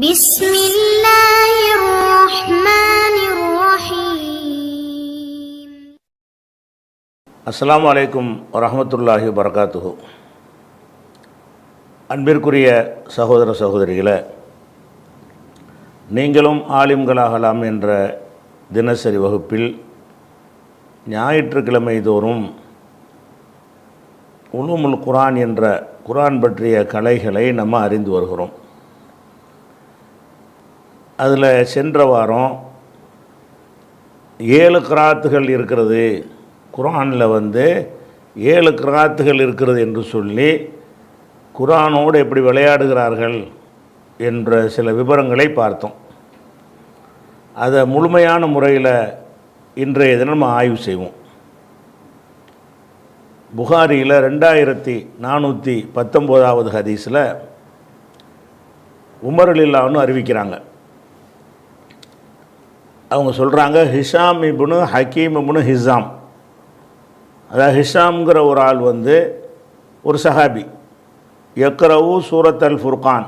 بسم الله الرحمن الرحيم. அஸ்ஸலாமு அலைக்கும் வரஹ்மத்துல்லாஹி வபரகாத்துஹு. அன்பிற்குரிய சகோதர சகோதரிகளே, நீங்களும் ஆலிம்களாகலாம் என்ற தினசரி வகுப்பில் ஞாயிற்றுக்கிழமை தோறும் உலூமுல் குர்ஆன் என்ற குர்ஆன் பற்றிய கலைகளை நம்ம அறிந்து வருகிறோம். அதில் சென்ற வாரம் 7 கிராத்துகள் இருக்கிறது, குர்ஆனில் 7 கிராத்துகள் இருக்கிறது என்று சொல்லி குர்ஆனோடு எப்படி விளையாடுகிறார்கள் என்ற சில விவரங்களை பார்த்தோம். அதை முழுமையான முறையில் இன்றைய தினம் நம்ம ஆய்வு செய்வோம். புகாரியில் 2419வது ஹதீஸில் உமர் ரலியல்லாஹு அன்ஹு அறிவிக்கிறாங்க. அவங்க சொல்கிறாங்க, ஹிஷாம் இப்னு ஹக்கீம் இப்னு ஹிஸாம், அதாவது ஹிஷாம்ங்கிற ஒரு ஆள் ஒரு சஹாபி, யக்ரவு சூரத் அல் ஃபுர்கான்,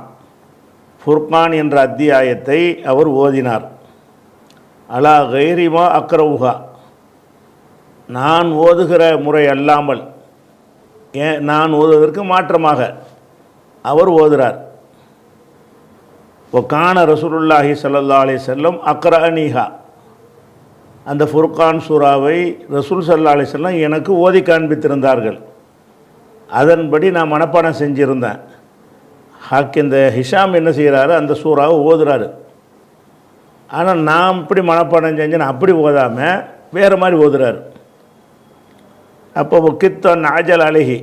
ஃபுர்கான் என்ற அத்தியாயத்தை அவர் ஓதினார். அலா கைரிமா அக்ரவுஹா, நான் ஓதுகிற முறை அல்லாமல் நான் ஓதுவதற்கு மாற்றமாக அவர் ஓதுகிறார். கான ரசூலுல்லாஹி ஸல்லல்லாஹு அலைஹி வஸல்லம் அக்ரஅனிஹா, அந்த ஃபுர்கான் சூராவை ரசூல் ஸல்லல்லாஹு அலைஹி வஸல்லம் எனக்கு ஓதி காண்பித்திருந்தார்கள். அதன்படி நான் மனப்பாடம் செஞ்சுருந்தேன். இந்த ஹிஷாம் என்ன செய்கிறாரு, அந்த சூறாவை ஓதுறாரு. ஆனால் நான் இப்படி மனப்பாடம் செஞ்சேன், அப்படி ஓதாமல் வேறு மாதிரி ஓதுறாரு. அப்போ கித்தன் ஆஜல் அழகி,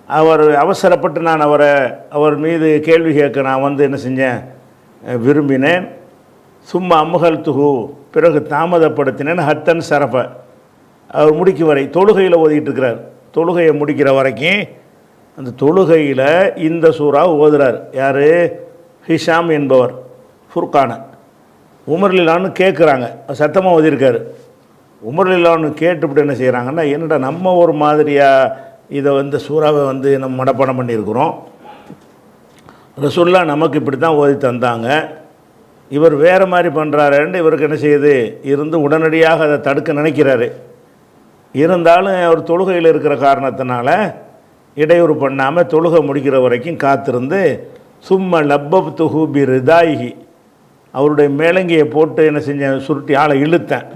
அவர் அவசரப்பட்டு நான் அவர் மீது கேள்வி கேட்க நான் என்ன செஞ்சேன், விரும்பினேன். சும்மா அம்முகல் துகு, பிறகு தாமதப்படுத்தினேன். ஹத்தன் சரஃப, அவர் முடிக்கும் வரை தொழுகையில் ஓதிட்டு இருக்கிறார். தொழுகையை முடிக்கிற வரைக்கும் அந்த தொழுகையில் இந்த சூறா ஓதுறார். யார்? ஹிஷாம் என்பவர் ஃபுர்கான. உமர் ரலியல்லாஹு அன்ஹு கேட்குறாங்க, சத்தமாக ஓதியிருக்காரு. உமர் ரலியல்லாஹு அன்ஹு கேட்டுவிட்டு என்ன செய்கிறாங்கன்னா, என்னடா நம்ம ஒரு மாதிரியாக இதை சூறாவை நம்ம மனப்பாடம் பண்ணியிருக்கிறோம், ரசூலுல்லாஹ் நமக்கு இப்படி தான் ஓதி தந்தாங்க, இவர் வேறு மாதிரி பண்ணுறாருன்னு இவருக்கு என்ன செய்யுது இருந்து உடனடியாக அதை தடுக்க நினைக்கிறாரு. இருந்தாலும் அவர் தொழுகையில் இருக்கிற காரணத்தினால இடையூறு பண்ணாமல் தொழுகை முடிக்கிற வரைக்கும் காத்திருந்து, சும்மா லப்பப் துஹு பி ரிதாயிஹி, அவருடைய மேலங்கியை போட்டு என்ன செஞ்சேன், சுருட்டி ஆளை இழுத்தேன்.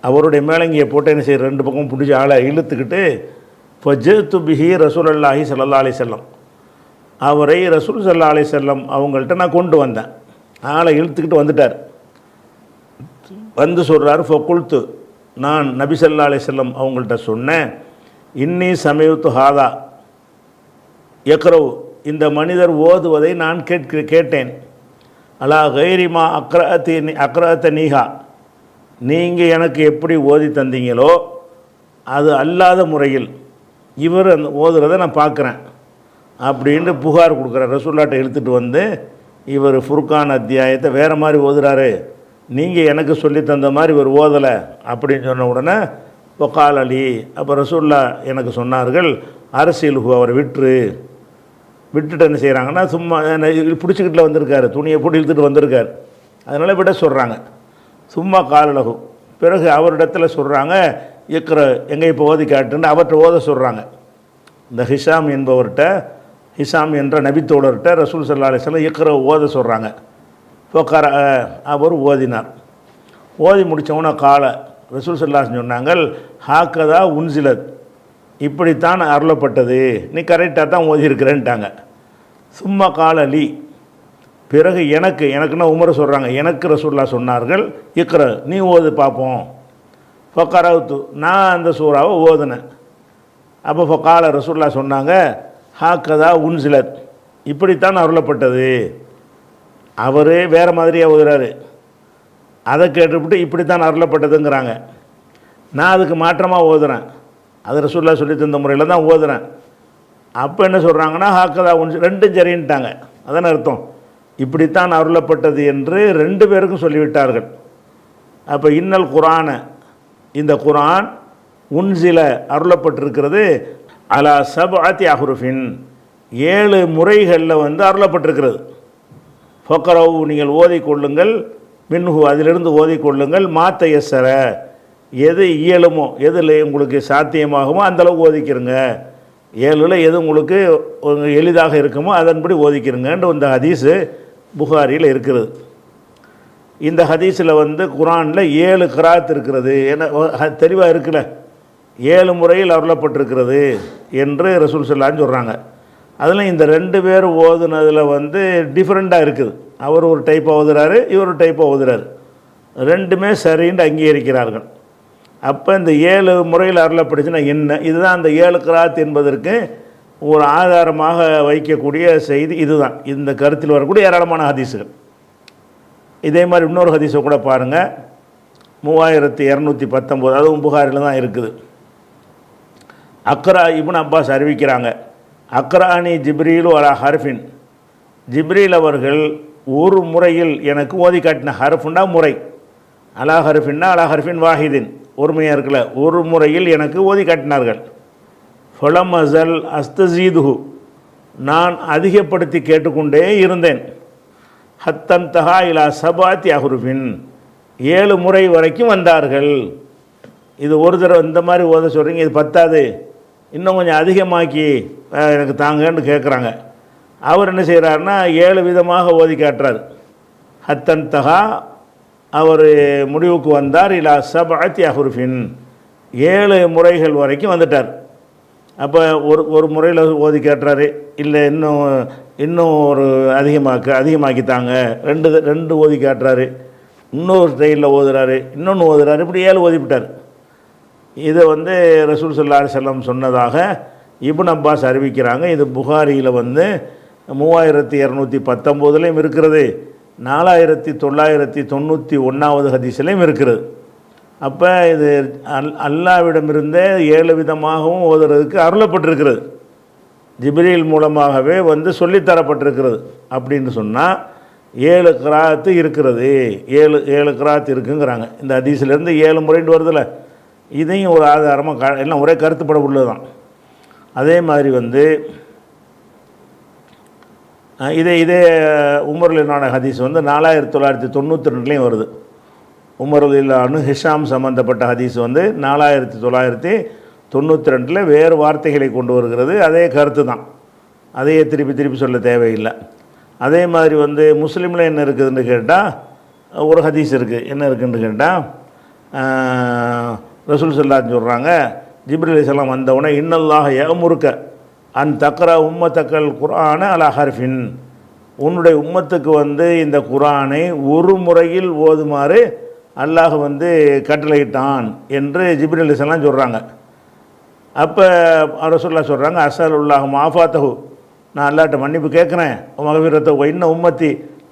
அவருடைய மேலங்கியை போட்டு என்ன செய்ய, 2 பக்கம் பிடிச்சி ஆளை இழுத்துக்கிட்டு ஃபஜ்து பிஹி ரசூலுல்லாஹி ஸல்லல்லாஹு அலைஹி வஸல்லம், அவரை ரசூல் ஸல்லல்லாஹு அலைஹி வஸல்லம் அவங்கள்ட்ட நான் கொண்டு வந்தேன். ஆளை இழுத்துக்கிட்டு வந்துட்டார். சொல்கிறார், ஃபகுல்து, நான் நபி ஸல்லல்லாஹு அலைஹி வஸல்லம் அவங்கள்ட்ட சொன்னேன், இன்னி சமயத்து ஹாதா யக்ரவு, இந்த மனிதர் ஓதுவதை நான் கேட்டேன். அலா கைரிமா அக்ரஅத்த நீஹா, நீங்கள் எனக்கு எப்படி ஓதி தந்தீங்களோ அது அல்லாத முறையில் இவர் அந்த ஓதுறதை நான் பார்க்குறேன் அப்படின்ட்டு புகார் கொடுக்குறார். ரசூலுல்லாஹ்ட்ட இழுத்துட்டு இவர் ஃபுர்கான் அத்தியாயத்தை வேறு மாதிரி ஓதுறாரு, நீங்கள் எனக்கு சொல்லி தந்த மாதிரி இவர் ஓதலை அப்படின்னு சொன்ன உடனே வக்கால் அலி, அப்போ ரசூலுல்லாஹ் எனக்கு சொன்னார்கள், அரசியலுகு, அவரை விட்டுட்டு என்ன செய்கிறாங்கன்னா, சும்மா பிடிச்சிக்கிட்டு வந்திருக்காரு, துணியை போட்டு இழுத்துட்டு வந்திருக்கார், அதனால் விட சொல்கிறாங்க. சும்மா காலலகு, பிறகு அவரிடத்தில் சொல்கிறாங்க, இக்ர, எங்கே இப்போ ஓதி காட்டுன்னு அவர்கிட்ட ஓத சொல்கிறாங்க. இந்த ஹிஷாம் என்பவர்கிட்ட, ஹிஷாம் என்ற நபித்தோழர்கிட்ட ரசூல் ஸல்லல்லாஹு அலைஹி வஸல்லம் இக்ர ஓத சொல்கிறாங்க. ஃபக்கர, அவர் ஓதினார். ஓதி முடித்தவொன்னே கால ரசூல் ஸல்லல்லாஹு அலைஹி சொன்னாங்க, ஹாக்கதா உன்சிலத், இப்படித்தான் அருளப்பட்டது, நீ கரெக்டாக தான் ஓதியிருக்கிறேன்ட்டாங்க. சும்மா கால லி, பிறகு எனக்குன்னா உமரை சொல்கிறாங்க, எனக்கு ரசூலுல்லாஹ் சொன்னார்கள், இக்ர, நீ ஓது பார்ப்போம். ஃபக்கரவுத்து, நான் அந்த சூறாவை ஓதுனேன். அப்போ ஃபக்கால ரசூலுல்லாஹ் சொன்னாங்க, ஹாக்கதா உன்சிலத், இப்படித்தான் அருளப்பட்டது. அவரே வேறு மாதிரியாக ஓதுறாரு, அதை கேட்டுவிட்டு இப்படித்தான் அருளப்பட்டதுங்கிறாங்க. நான் அதுக்கு மாற்றமாக ஓதுறேன், அது ரசூலுல்லாஹ் சொல்லி தந்த முறையில் தான் ஓதுறேன். அப்போ என்ன சொல்கிறாங்கன்னா, ஹாக்கதா உன்சிலத், ரெண்டும் சரின்ட்டாங்க. அதான அர்த்தம், இப்படித்தான் அருளப்பட்டது என்று 2 பேருக்கும் சொல்லிவிட்டார்கள். அப்போ இன்னல் குர்ஆனை, இந்த குர்ஆன் உன்சில அருளப்பட்டிருக்கிறது அலா சப்அத்தி அஹ்ருஃபின், 7 முறைகளில் அருளப்பட்டிருக்கிறது. ஃபக்ரவு நீங்கள் ஓதிக்கொள்ளுங்கள், மின்ஹு அதிலிருந்து ஓதிக்கொள்ளுங்கள், மாத்த எஸ்ஸர எது இயலுமோ எதில் உங்களுக்கு சாத்தியமாகுமோ அந்தளவுக்கு ஓதிக்கிறங்க, 7ல் எது உங்களுக்கு எளிதாக இருக்குமோ அதன்படி ஓதிக்கிறங்கன்ற இந்த ஹதீஸு புகாரியில் இருக்கிறது. இந்த ஹதீஸில் வந்து குரானில் 7 கிராத் இருக்கிறது, ஏன்னா தெளிவாக இருக்குல்ல, 7 முறையில் அருளப்பட்டிருக்கிறது என்று ரசூல் ஸல்லல்லாஹு சொல்கிறாங்க. அதில் இந்த 2 பேர் ஓதுனதில் வந்து டிஃப்ரெண்ட்டாக இருக்குது. அவர் ஒரு டைப்பாக ஓதுறாரு, இவர் ஒரு டைப்பாக ஓதுறாரு, ரெண்டுமே சரின்னு அங்கீகரிக்கிறார்கள். அப்போ இந்த 7 முறையில் அருளப்படுச்சுன்னா என்ன, இதுதான் அந்த 7 கிராத் என்பதற்கு ஒரு ஆதாரமாக வைக்கக்கூடிய செய்தி இதுதான். இந்த கருத்தில் வரக்கூடிய ஏராளமான ஹதீஸுகள். இதே மாதிரி இன்னொரு ஹதீஸை கூட பாருங்கள், 3219, அதுவும் புகாரில் தான் இருக்குது. அக்ரா இப்னு அப்பாஸ் அறிவிக்கிறாங்க, அக்ரானி ஜிப்ரீலு அலா ஹர்ஃபின், ஜிப்ரீல் அவர்கள் ஒரு முறையில் எனக்கு ஓதி காட்டின, ஹர்ஃபுண்டா முறை, அலா ஹர்ஃபின்னா அலா ஹர்ஃபின் வாஹிதின் ஒருமையாக இருக்கல, ஒரு முறையில் எனக்கு ஓதி காட்டினார்கள். ஃபலம் அசல் அஸ்தசீதுஹு, நான் அதிகப்படுத்தி கேட்டுக்கொண்டே இருந்தேன். ஹத்தன் தஹா இலா சபாத்தி அஹ்ருஃபின், 7 முறை வரைக்கும் வந்தார்கள். இது ஒரு தடவை இந்த மாதிரி ஓத சொல்கிறீங்க, இது பத்தாது, இன்னும் கொஞ்சம் அதிகமாக்கி எனக்கு தாங்கன்னு கேட்குறாங்க. அவர் என்ன செய்கிறாருன்னா 7 விதமாக ஓதி காட்டுறார். ஹத்தன் தஹா, அவர் முடிவுக்கு வந்தார், இலா சபாத்தி அஹ்ருஃபின், 7 முறைகள் வரைக்கும் வந்துட்டார். அப்போ ஒரு முறையில் ஓதி காட்டுறாரு, இல்லை இன்னும் ஒரு அதிகமாக்கித்தாங்க, ரெண்டு ஓதி காட்டுறாரு, இன்னொரு ஸ்டைலில் ஓதுறாரு, இன்னொன்று ஓதுறாரு, இப்படி 7 ஓதிவிட்டார். இதை வந்து ரசூல் ஸல்லல்லாஹு அலைஹி வஸல்லம் சொன்னதாக இப்னு அப்பாஸ் அறிவிக்கிறாங்க. இது புகாரியில் வந்து 3219 இருக்கிறது, 4991 ஹதீஸ்லையும் இருக்கிறது. அப்போ இது அல்லாஹ்விடமிருந்தே 7 விதமாகவும் ஓதுறதுக்கு அருளப்பட்டிருக்கிறது, ஜிப்ரீல் மூலமாகவே வந்து சொல்லித்தரப்பட்டிருக்கிறது. அப்படின்னு சொன்னால் 7 கிராத்து இருக்கிறது, 7 கிராத்து இருக்குங்கிறாங்க. இந்த ஹதீஸிலேருந்து 7 முறைன்னு வருதில்ல, இதையும் ஒரு ஆதாரமாக எல்லாம் ஒரே கருத்துப்பட உள்ளது தான். அதே மாதிரி வந்து இதே உமர்லினான ஹதீஸ் வந்து 4992 வருது. உமர்லிலானு ஹிஷாம் சம்மந்தப்பட்ட ஹதீஸ் வந்து 4992 வேறு வார்த்தைகளை கொண்டு வருகிறது. அதே கருத்து தான், அதையே திருப்பி சொல்ல தேவையில்லை. அதே மாதிரி வந்து முஸ்லீமில் என்ன இருக்குதுன்னு கேட்டால் ஒரு ஹதீஸ் இருக்குது. என்ன இருக்குதுன்னு கேட்டால் ரசூல் ஸல்லல்லாஹு சொல்கிறாங்க, ஜிப்ரீல் அலைஹிஸ்ஸலாம் வந்தவுடனே இன்னல்லாஹ யஅமுருக அன் தக்ரா உம்மத்தக்கல் குர்ஆன அலா ஹர்ஃபின், உன்னுடைய உம்மத்துக்கு வந்து இந்த குர்ஆனை ஒரு முறையில் ஓதுமாறு அல்லாஹ் வந்து கட்டளையிட்டான் என்று ஜிப்ரீல் அலைஹிஸ்ஸலாம் சொல்கிறாங்க. அப்போ ரசூலுல்லாஹ் சொல்கிறாங்க, அஸ்ஸலுல்லாஹு மாஃபாத்தஹு, நான் அல்லாஹ்ட்ட மன்னிப்பு கேட்குறேன், மகஃபிரத்தஹு இன்ன உம்மத்தி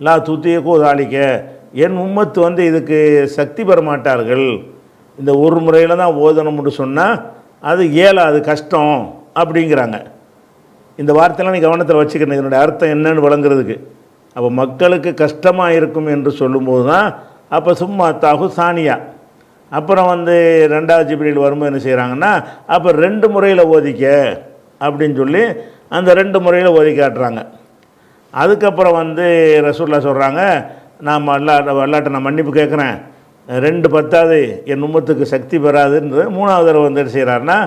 லா துதீகு தாலிக, என் உம்மத்து வந்து இதுக்கு சக்தி பெற மாட்டார்கள், இந்த ஒரு முறையில் தான் ஓதணும்னு சொன்னால் அது அது கஷ்டம் அப்படிங்கிறாங்க. இந்த வார்த்தையெல்லாம் நீ கவனத்தில் வச்சுக்கணும், இதனுடைய அர்த்தம் என்னன்னு வழங்குறதுக்கு. அப்போ மக்களுக்கு கஷ்டமாக இருக்கும் என்று சொல்லும்போது தான் அப்போ சும்மா தாகு சானியா, அப்புறம் வந்து 2வது ஜிப்ரீல் வரும்போது என்ன செய்கிறாங்கன்னா அப்போ 2 முறையில் ஓதிக்க அப்படின்னு சொல்லி அந்த 2 முறையில் ஓதி காட்டுறாங்க. அதுக்கப்புறம் வந்து ரசூலுல்லாஹ் சொல்கிறாங்க, நான் அல்லாஹ்ட்ட நான் மன்னிப்பு கேட்குறேன், 2 பத்தாது, என் உம்மத்துக்கு சக்தி பெறாதுன்றது 3வது தடவை வந்து என்ன செய்கிறாருன்னா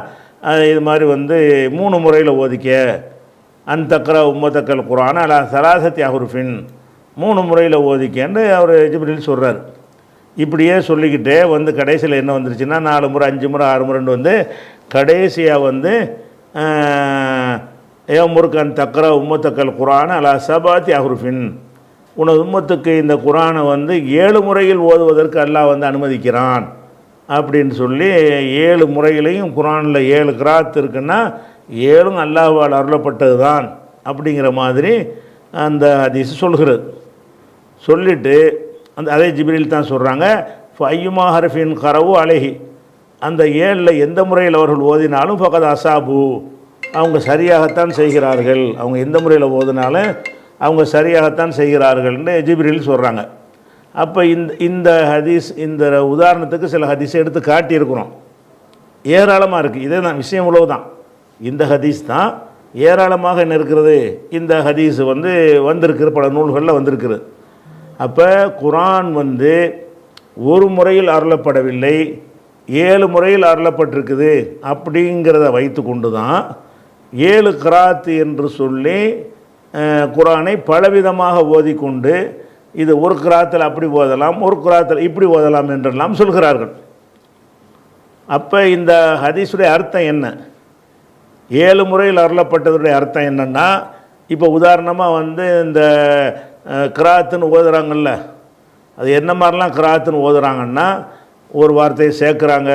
இது மாதிரி வந்து 3 முறையில் ஓதிக்க, அன் தக்ரா உம்மத்தக்கல் குர்ஆன அலா சலாசத்தி அஹ்ருஃபின், 3 முறையில் ஓதிக்கன்னு அவர் ஜிப்ரீல் சொல்கிறார். இப்படியே சொல்லிக்கிட்டே வந்து கடைசியில் என்ன வந்துருச்சுன்னா 4 முறை 5 முறை 6 முறைன்னு வந்து கடைசியாக வந்து முருக்கன் தக்ரா உம்மத்தக்கல் குர்ஆன அலா சபாத்தி அஹ்ருஃபின், உனது உம்மத்துக்கு இந்த குர்ஆனை வந்து 7 முறையில் ஓதுவதற்கு அல்லாஹ் வந்து அனுமதிக்கிறான் அப்படின்னு சொல்லி 7 முறையிலையும் குர்ஆனில் 7 கிராத் இருக்குன்னா 7ம் அல்லாஹ்வால் அருளப்பட்டது தான் அப்படிங்கிற மாதிரி அந்த ஹதீஸ் சொல்கிறது. சொல்லிவிட்டு அதே ஜிப்ரீல் தான் சொல்கிறாங்க, ஃபையுமா ஹர்ஃபின் கரவு அலைஹி, அந்த 7ல் எந்த முறையில் அவர்கள் ஓதினாலும் ஃபகத் அசாபு, அவங்க சரியாகத்தான் செய்கிறார்கள், அவங்க எந்த முறையில் ஓதினாலும் அவங்க சரியாகத்தான் செய்கிறார்கள்னு ஜிப்ரீல் சொல்கிறாங்க. அப்போ இந்த ஹதீஸ், இந்த உதாரணத்துக்கு சில ஹதீஸை எடுத்து காட்டியிருக்கிறோம், ஏராளமாக இருக்குது. இதே தான் விஷயம், உழவு தான், இந்த ஹதீஸ் தான் ஏராளமாக என்ன இருக்கிறது, இந்த ஹதீஸ் வந்து வந்திருக்கிற பல நூல்களில் வந்திருக்குது. அப்போ குரான் வந்து ஒரு முறையில் அருளப்படவில்லை, 7 முறையில் அருளப்பட்டிருக்குது அப்படிங்கிறத வைத்து கொண்டு தான் 7 கிராத்து என்று சொல்லி குரானை பலவிதமாக ஓதிக்கொண்டு இது ஒரு கிராத்தில் அப்படி ஓதலாம், ஒரு கிராத்தில் இப்படி ஓதலாம் என்றெல்லாம் சொல்கிறார்கள். அப்போ இந்த ஹதீஸுடைய அர்த்தம் என்ன? 7 முறையில் அருளப்பட்டதுடைய அர்த்தம் என்னென்னா, இப்போ உதாரணமாக வந்து இந்த கிராத்துன்னு ஓதுறாங்கல்ல, அது என்ன மாதிரிலாம் கிராத்துன்னு ஓதுறாங்கன்னா, ஒரு வார்த்தையை சேர்க்குறாங்க,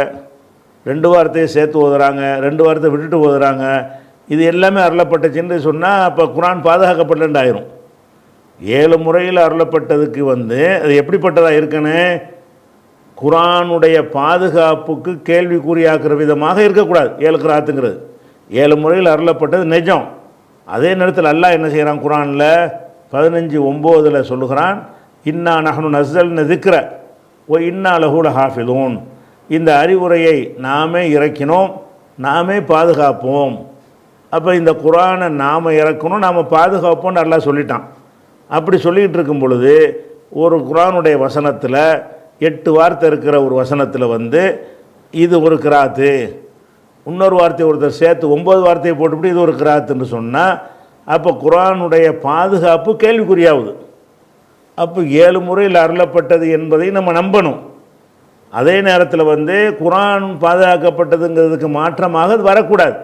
2 வார்த்தையை சேர்த்து ஓதுறாங்க, 2 வார்த்தையை விட்டுட்டு ஓதுறாங்க. இது எல்லாமே அருளப்பட்டுச்சுன்னு சொன்னால் அப்போ குரான் பாதுகாக்கப்பட்டது ஆயிரும். 7 முறையில் அருளப்பட்டதுக்கு வந்து அது எப்படிப்பட்டதாக இருக்குன்னு, குரானுடைய பாதுகாப்புக்கு கேள்விக்குறியாக்குற விதமாக இருக்கக்கூடாது. 7 கிராத்துங்கிறது 7 முறையில் அருளப்பட்டது நிஜம். அதே நேரத்தில் அல்லாஹ் என்ன செய்கிறான், குரானில் 15:9 சொல்லுகிறான், இன்னா நஹ்னு நஸ்ஸல்னா திக்ர வ இன்னா லஹு லஹாஃபிதூன். இந்த அறிவுரையை நாமே இறக்கினோம், நாமே பாதுகாப்போம். அப்போ இந்த குரானை நாம் இறக்கணும், நாம் பாதுகாப்போம்னு அல்லாஹ் சொல்லிட்டான். அப்படி சொல்லிகிட்டு இருக்கும் பொழுது ஒரு குரானுடைய வசனத்தில் 8 வார்த்தை இருக்கிற ஒரு வசனத்தில் வந்து இது ஒரு கிராத்து, இன்னொரு வார்த்தையை ஒருத்தர் சேர்த்து 9 வார்த்தையை போட்டுவிட்டு இது ஒரு கிராத்துன்னு சொன்னால் அப்போ குரானுடைய பாதுகாப்பு கேள்விக்குறியாகுது. அப்போ 7 முறையில் அருளப்பட்டது என்பதை நம்ம நம்பணும். அதே நேரத்தில் வந்து குரான் பாதுகாக்கப்பட்டதுங்கிறதுக்கு மாற்றமாக அது வரக்கூடாது.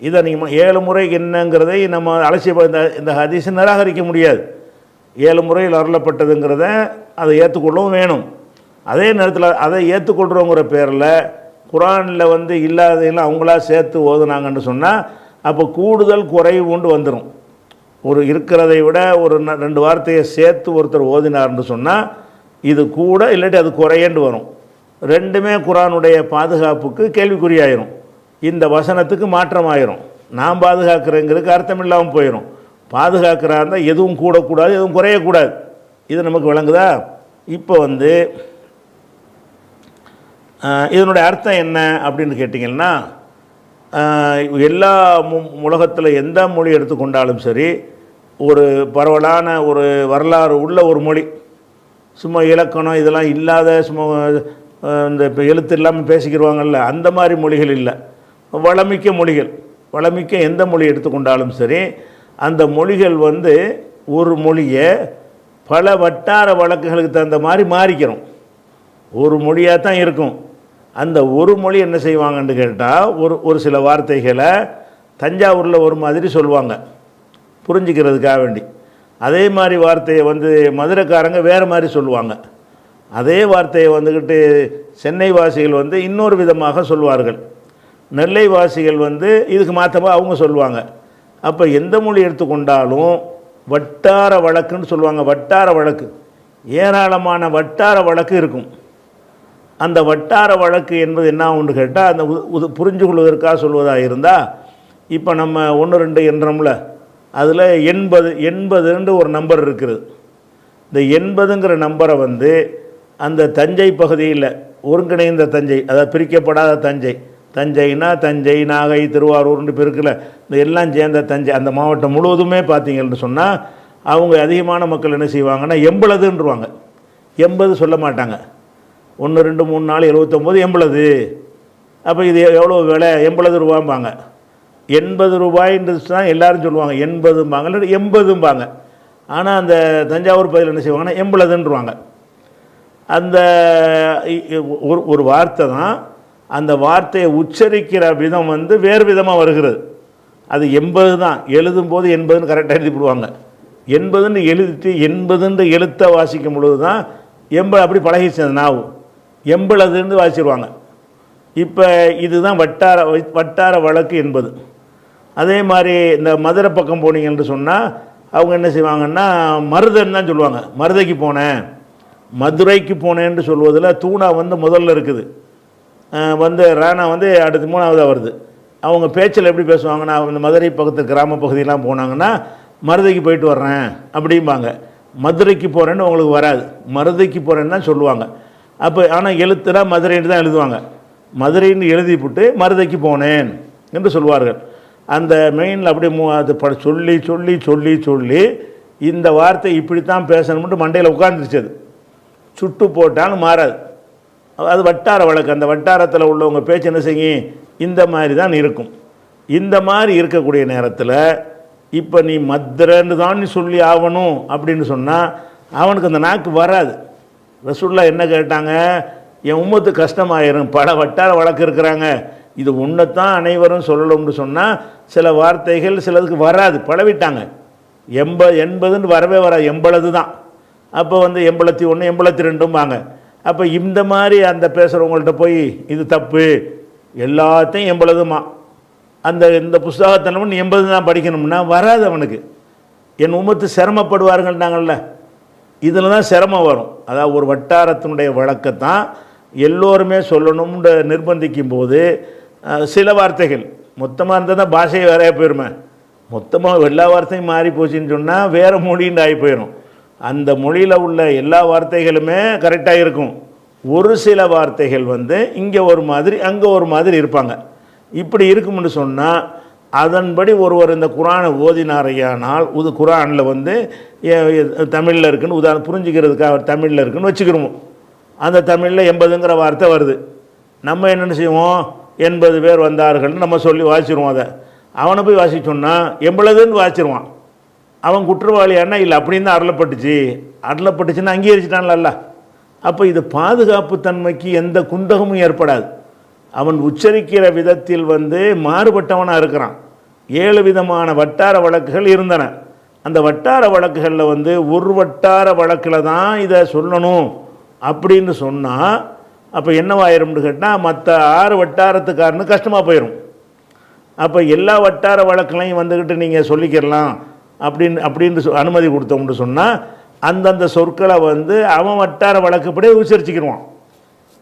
இதை நீங்கள் 7 முறை என்னங்கிறதை நம்ம அலட்சிய இந்த ஹதீஸை நிராகரிக்க முடியாது. 7 முறையில் அருளப்பட்டதுங்கிறத அதை ஏற்றுக்கொள்ளவும் வேணும். அதே நேரத்தில் அதை ஏற்றுக்கொள்கிறோங்கிற பேரில் குரானில் வந்து இல்லாததெல்லாம் அவங்களா சேர்த்து ஓதுனாங்கன்னு சொன்னால் அப்போ கூடுதல் குறைவு கொண்டு வந்துடும். ஒரு இருக்கிறதை விட ஒரு 2 வார்த்தையை சேர்த்து ஒருத்தர் ஓதினார்னு சொன்னால் இது கூட இல்லாட்டி அது குறையண்டு வரும். ரெண்டுமே குரானுடைய பாதுகாப்புக்கு கேள்விக்குறியாயிரும், இந்த வசனத்துக்கு மாற்றமாயிரும். நான் பாதுகாக்கிறேங்கிறதுக்கு அர்த்தம் இல்லாமல் போயிடும். பாதுகாக்கிறா இருந்தால் எதுவும் கூடக்கூடாது, எதுவும் குறையக்கூடாது. இது நமக்கு விளங்குதா? இப்போ வந்து இதனுடைய அர்த்தம் என்ன அப்படின்னு கேட்டிங்கன்னா, எல்லா உலகத்தில் எந்த மொழி எடுத்துக்கொண்டாலும் சரி, ஒரு பரவலான ஒரு வரலாறு உள்ள ஒரு மொழி, சும்மா இலக்கணம் இதெல்லாம் இல்லாத சும்மா இந்த இப்போ எழுத்து இல்லாமல் பேசிக்கிடுவாங்கல்ல, அந்த மாதிரி மொழிகள் இல்லை. வளமிக்க மொழிகள், வளமிக்க எந்த மொழி எடுத்துக்கொண்டாலும் சரி, அந்த மொழிகள் வந்து ஒரு மொழியை பல வட்டார வழக்குகளுக்கு தகுந்த மாதிரி மாறிக்கிறோம். ஒரு மொழியாக தான் இருக்கும். அந்த ஒரு மொழி என்ன செய்வாங்கன்னு கேட்டால், ஒரு சில வார்த்தைகளை தஞ்சாவூரில் ஒரு மாதிரி சொல்லுவாங்க புரிஞ்சுக்கிறதுக்காக வேண்டி. அதே மாதிரி வார்த்தையை வந்து மதுரைக்காரங்க வேறு மாதிரி சொல்லுவாங்க. அதே வார்த்தையை வந்துக்கிட்டு சென்னை வாசிகள் வந்து இன்னொரு விதமாக சொல்வார்கள். நெல்லை வாசிகள் வந்து இதுக்கு மாற்றமாக அவங்க சொல்லுவாங்க. அப்போ எந்த மொழி எடுத்துக்கொண்டாலும் வட்டார வழக்குன்னு சொல்லுவாங்க. வட்டார வழக்கு, ஏராளமான வட்டார வழக்கு இருக்கும். அந்த வட்டார வழக்கு என்பது என்ன ஒன்று கேட்டால், அந்த புரிஞ்சு கொள்வதற்காக சொல்வதாக இருந்தால், இப்போ நம்ம 1 2 என்றோம்ல, அதில் 80 ஒரு நம்பர் இருக்குது. இந்த 80ங்கிற நம்பரை வந்து அந்த தஞ்சை பகுதியில் ஒருங்கிணைந்த தஞ்சை, அதாவது பிரிக்கப்படாத தஞ்சை, தஞ்சைனா தஞ்சை, நாகை, திருவாரூர்னு இப்போ இருக்குல்ல, இந்த எல்லாம் சேர்ந்த தஞ்சை, அந்த மாவட்டம் முழுவதுமே பார்த்தீங்கன்னு சொன்னால் அவங்க அதிகமான மக்கள் என்ன செய்வாங்கன்னா 80ன்றுவாங்க. 80 சொல்ல மாட்டாங்க. 1 2 3 4 79 80. அப்போ இது எவ்வளோ விலை? 80 ரூபாம்பாங்க. 80 ரூபாயின்றது தான் எல்லோரும் சொல்லுவாங்க. 80ம்பாங்க, இல்லை 80ம்பாங்க. ஆனால் அந்த தஞ்சாவூர் பகுதியில் என்ன செய்வாங்கன்னா 80ன்றுவாங்க. அந்த ஒரு வார்த்தை தான், அந்த வார்த்தையை உச்சரிக்கிற விதம் வந்து வேறு விதமாக வருகிறது. அது 80 தான், எழுதும்போது 80ன்னு கரெக்டாக எழுதிவிடுவாங்க. 80ன்னு எழுதிட்டு 80ன்ற எழுத்தை வாசிக்கும் பொழுது தான் 80 அப்படி பழகிச்சு அந்த நாவு, 80ன்னு வாசிடுவாங்க. இப்போ இதுதான் வட்டார வழக்கு என்பது. அதே மாதிரி இந்த மதுரை பக்கம் போனீங்கன்னு சொன்னால் அவங்க என்ன செய்வாங்கன்னா மருதன்னு தான் சொல்லுவாங்க. மருதைக்கு போனேன், மதுரைக்கு போனேன்னு சொல்வதில் தூணா வந்து முதல்ல இருக்குது, வந்து ராணா வந்து அடுத்து 3ஆவதாக வருது. அவங்க பேச்சில் எப்படி பேசுவாங்கன்னா, இந்த மதுரை பக்கத்து கிராம பகுதியெலாம் போனாங்கன்னா மருதைக்கு போயிட்டு வர்றேன் அப்படிம்பாங்க. மதுரைக்கு போகிறேன்னு அவங்களுக்கு வராது, மருதைக்கு போகிறேன்னு தான் சொல்லுவாங்க. அப்போ ஆனால் எழுத்துனா மதுரைன்னு தான் எழுதுவாங்க. மதுரைன்னு எழுதிவிட்டு மருதைக்கு போனேன் என்று சொல்வார்கள். அந்த மெயினில் அப்படியே அது சொல்லி சொல்லி சொல்லி சொல்லி இந்த வார்த்தை இப்படித்தான் பேசணும்னு மண்டையில் உட்கார்ந்துருச்சு. அது சுட்டு போட்டாலும் மாறாது. அது வட்டார வழக்கு. அந்த வட்டாரத்தில் உள்ளவங்க பேச்சு என்ன செய்யும், இந்த மாதிரி தான் இருக்கும். இந்த மாதிரி இருக்கக்கூடிய நேரத்தில் இப்போ நீ மத்ரன்னு தான் நீ சொல்லி ஆகணும் அப்படின்னு சொன்னால் அவனுக்கு அந்த நாக்கு வராது. ரசூலுல்லாஹ் என்ன கேட்டாங்க, என் உம்மத்து கஷ்டமாயிரும், பல வட்டார வழக்கு இருக்கிறாங்க, இது ஒன்றைத்தான் அனைவரும் சொல்லணும்னு சொன்னால் சில வார்த்தைகள் சிலதுக்கு வராது, பழவிட்டாங்க. 80 வரவே வராது, 80 தான். அப்போ 81 82 வாங்க. அப்போ இந்த மாதிரி அந்த பேசுகிறவங்கள்ட்ட போய் இது தப்பு, எல்லாத்தையும் 80மா, இந்த புஸ்தகத்தை நீ 80 தான் படிக்கணும்னா வராது அவனுக்கு. என் உம்மத்து சிரமப்படுவார்கள்னாங்கள்ல, இதில் தான் சிரமம் வரும். அதாவது ஒரு வட்டாரத்தினுடைய வழக்கத்தான் எல்லோருமே சொல்லணும்னு நிர்பந்திக்கும் போது சில வார்த்தைகள் மொத்தமாக இருந்தால் தான் பாஷையை வேறையாக போயிருமே. மொத்தமாக எல்லா வார்த்தையும் மாறி போச்சுன்னு சொன்னால் வேறு மொழின்னு ஆகி போயிடும். அந்த மொழியில் உள்ள எல்லா வார்த்தைகளுமே கரெக்டாக இருக்கும். ஒரு சில வார்த்தைகள் இங்கே ஒரு மாதிரி அங்கே ஒரு மாதிரி இருப்பாங்க. இப்படி இருக்கும்னு சொன்னால் அதன்படி ஒருவர் இந்த குரானை ஓதினாரையானால் குரானில் தமிழில் இருக்குன்னு உதாரணம் புரிஞ்சுக்கிறதுக்காக தமிழில் இருக்குன்னு வச்சுக்கிறோம். அந்த தமிழில் 80ங்கிற வார்த்தை வருது. நம்ம என்னென்னு செய்வோம், 80 பேர் வந்தார்கள்னு நம்ம சொல்லி வாசிச்சிருவோம். அதை அவனை போய் வாசிச்சோன்னா 80ன்னு வாசிச்சிருவான். அவன் குற்றவாளியானா இல்லை அப்படின்னு தான் அருளப்பட்டுச்சுன்னா அங்கீகரிச்சிட்டான்ல. அப்போ இது பாதுகாப்பு தன்மைக்கு எந்த குந்தகமும் ஏற்படாது. அவன் உச்சரிக்கிற விதத்தில் மாறுபட்டவனாக இருக்கிறான். 7 விதமான வட்டார வழக்குகள் இருந்தன. அந்த வட்டார வழக்குகளில் ஒரு வட்டார வழக்கில் தான் இதை சொல்லணும் அப்படின்னு சொன்னால் அப்போ என்னவாயிரும்னு கேட்டால் மற்ற 6 வட்டாரத்துக்காரனு கஷ்டமாக போயிடும். அப்போ எல்லா வட்டார வழக்குலையும் நீங்கள் சொல்லிக்கிறலாம் அப்படின்னு அனுமதி கொடுத்தோம்னு சொன்னால் அந்தந்த சொற்களை அவன் வட்டார வழக்குப்படியே உச்சரிச்சுக்கிடுவான்.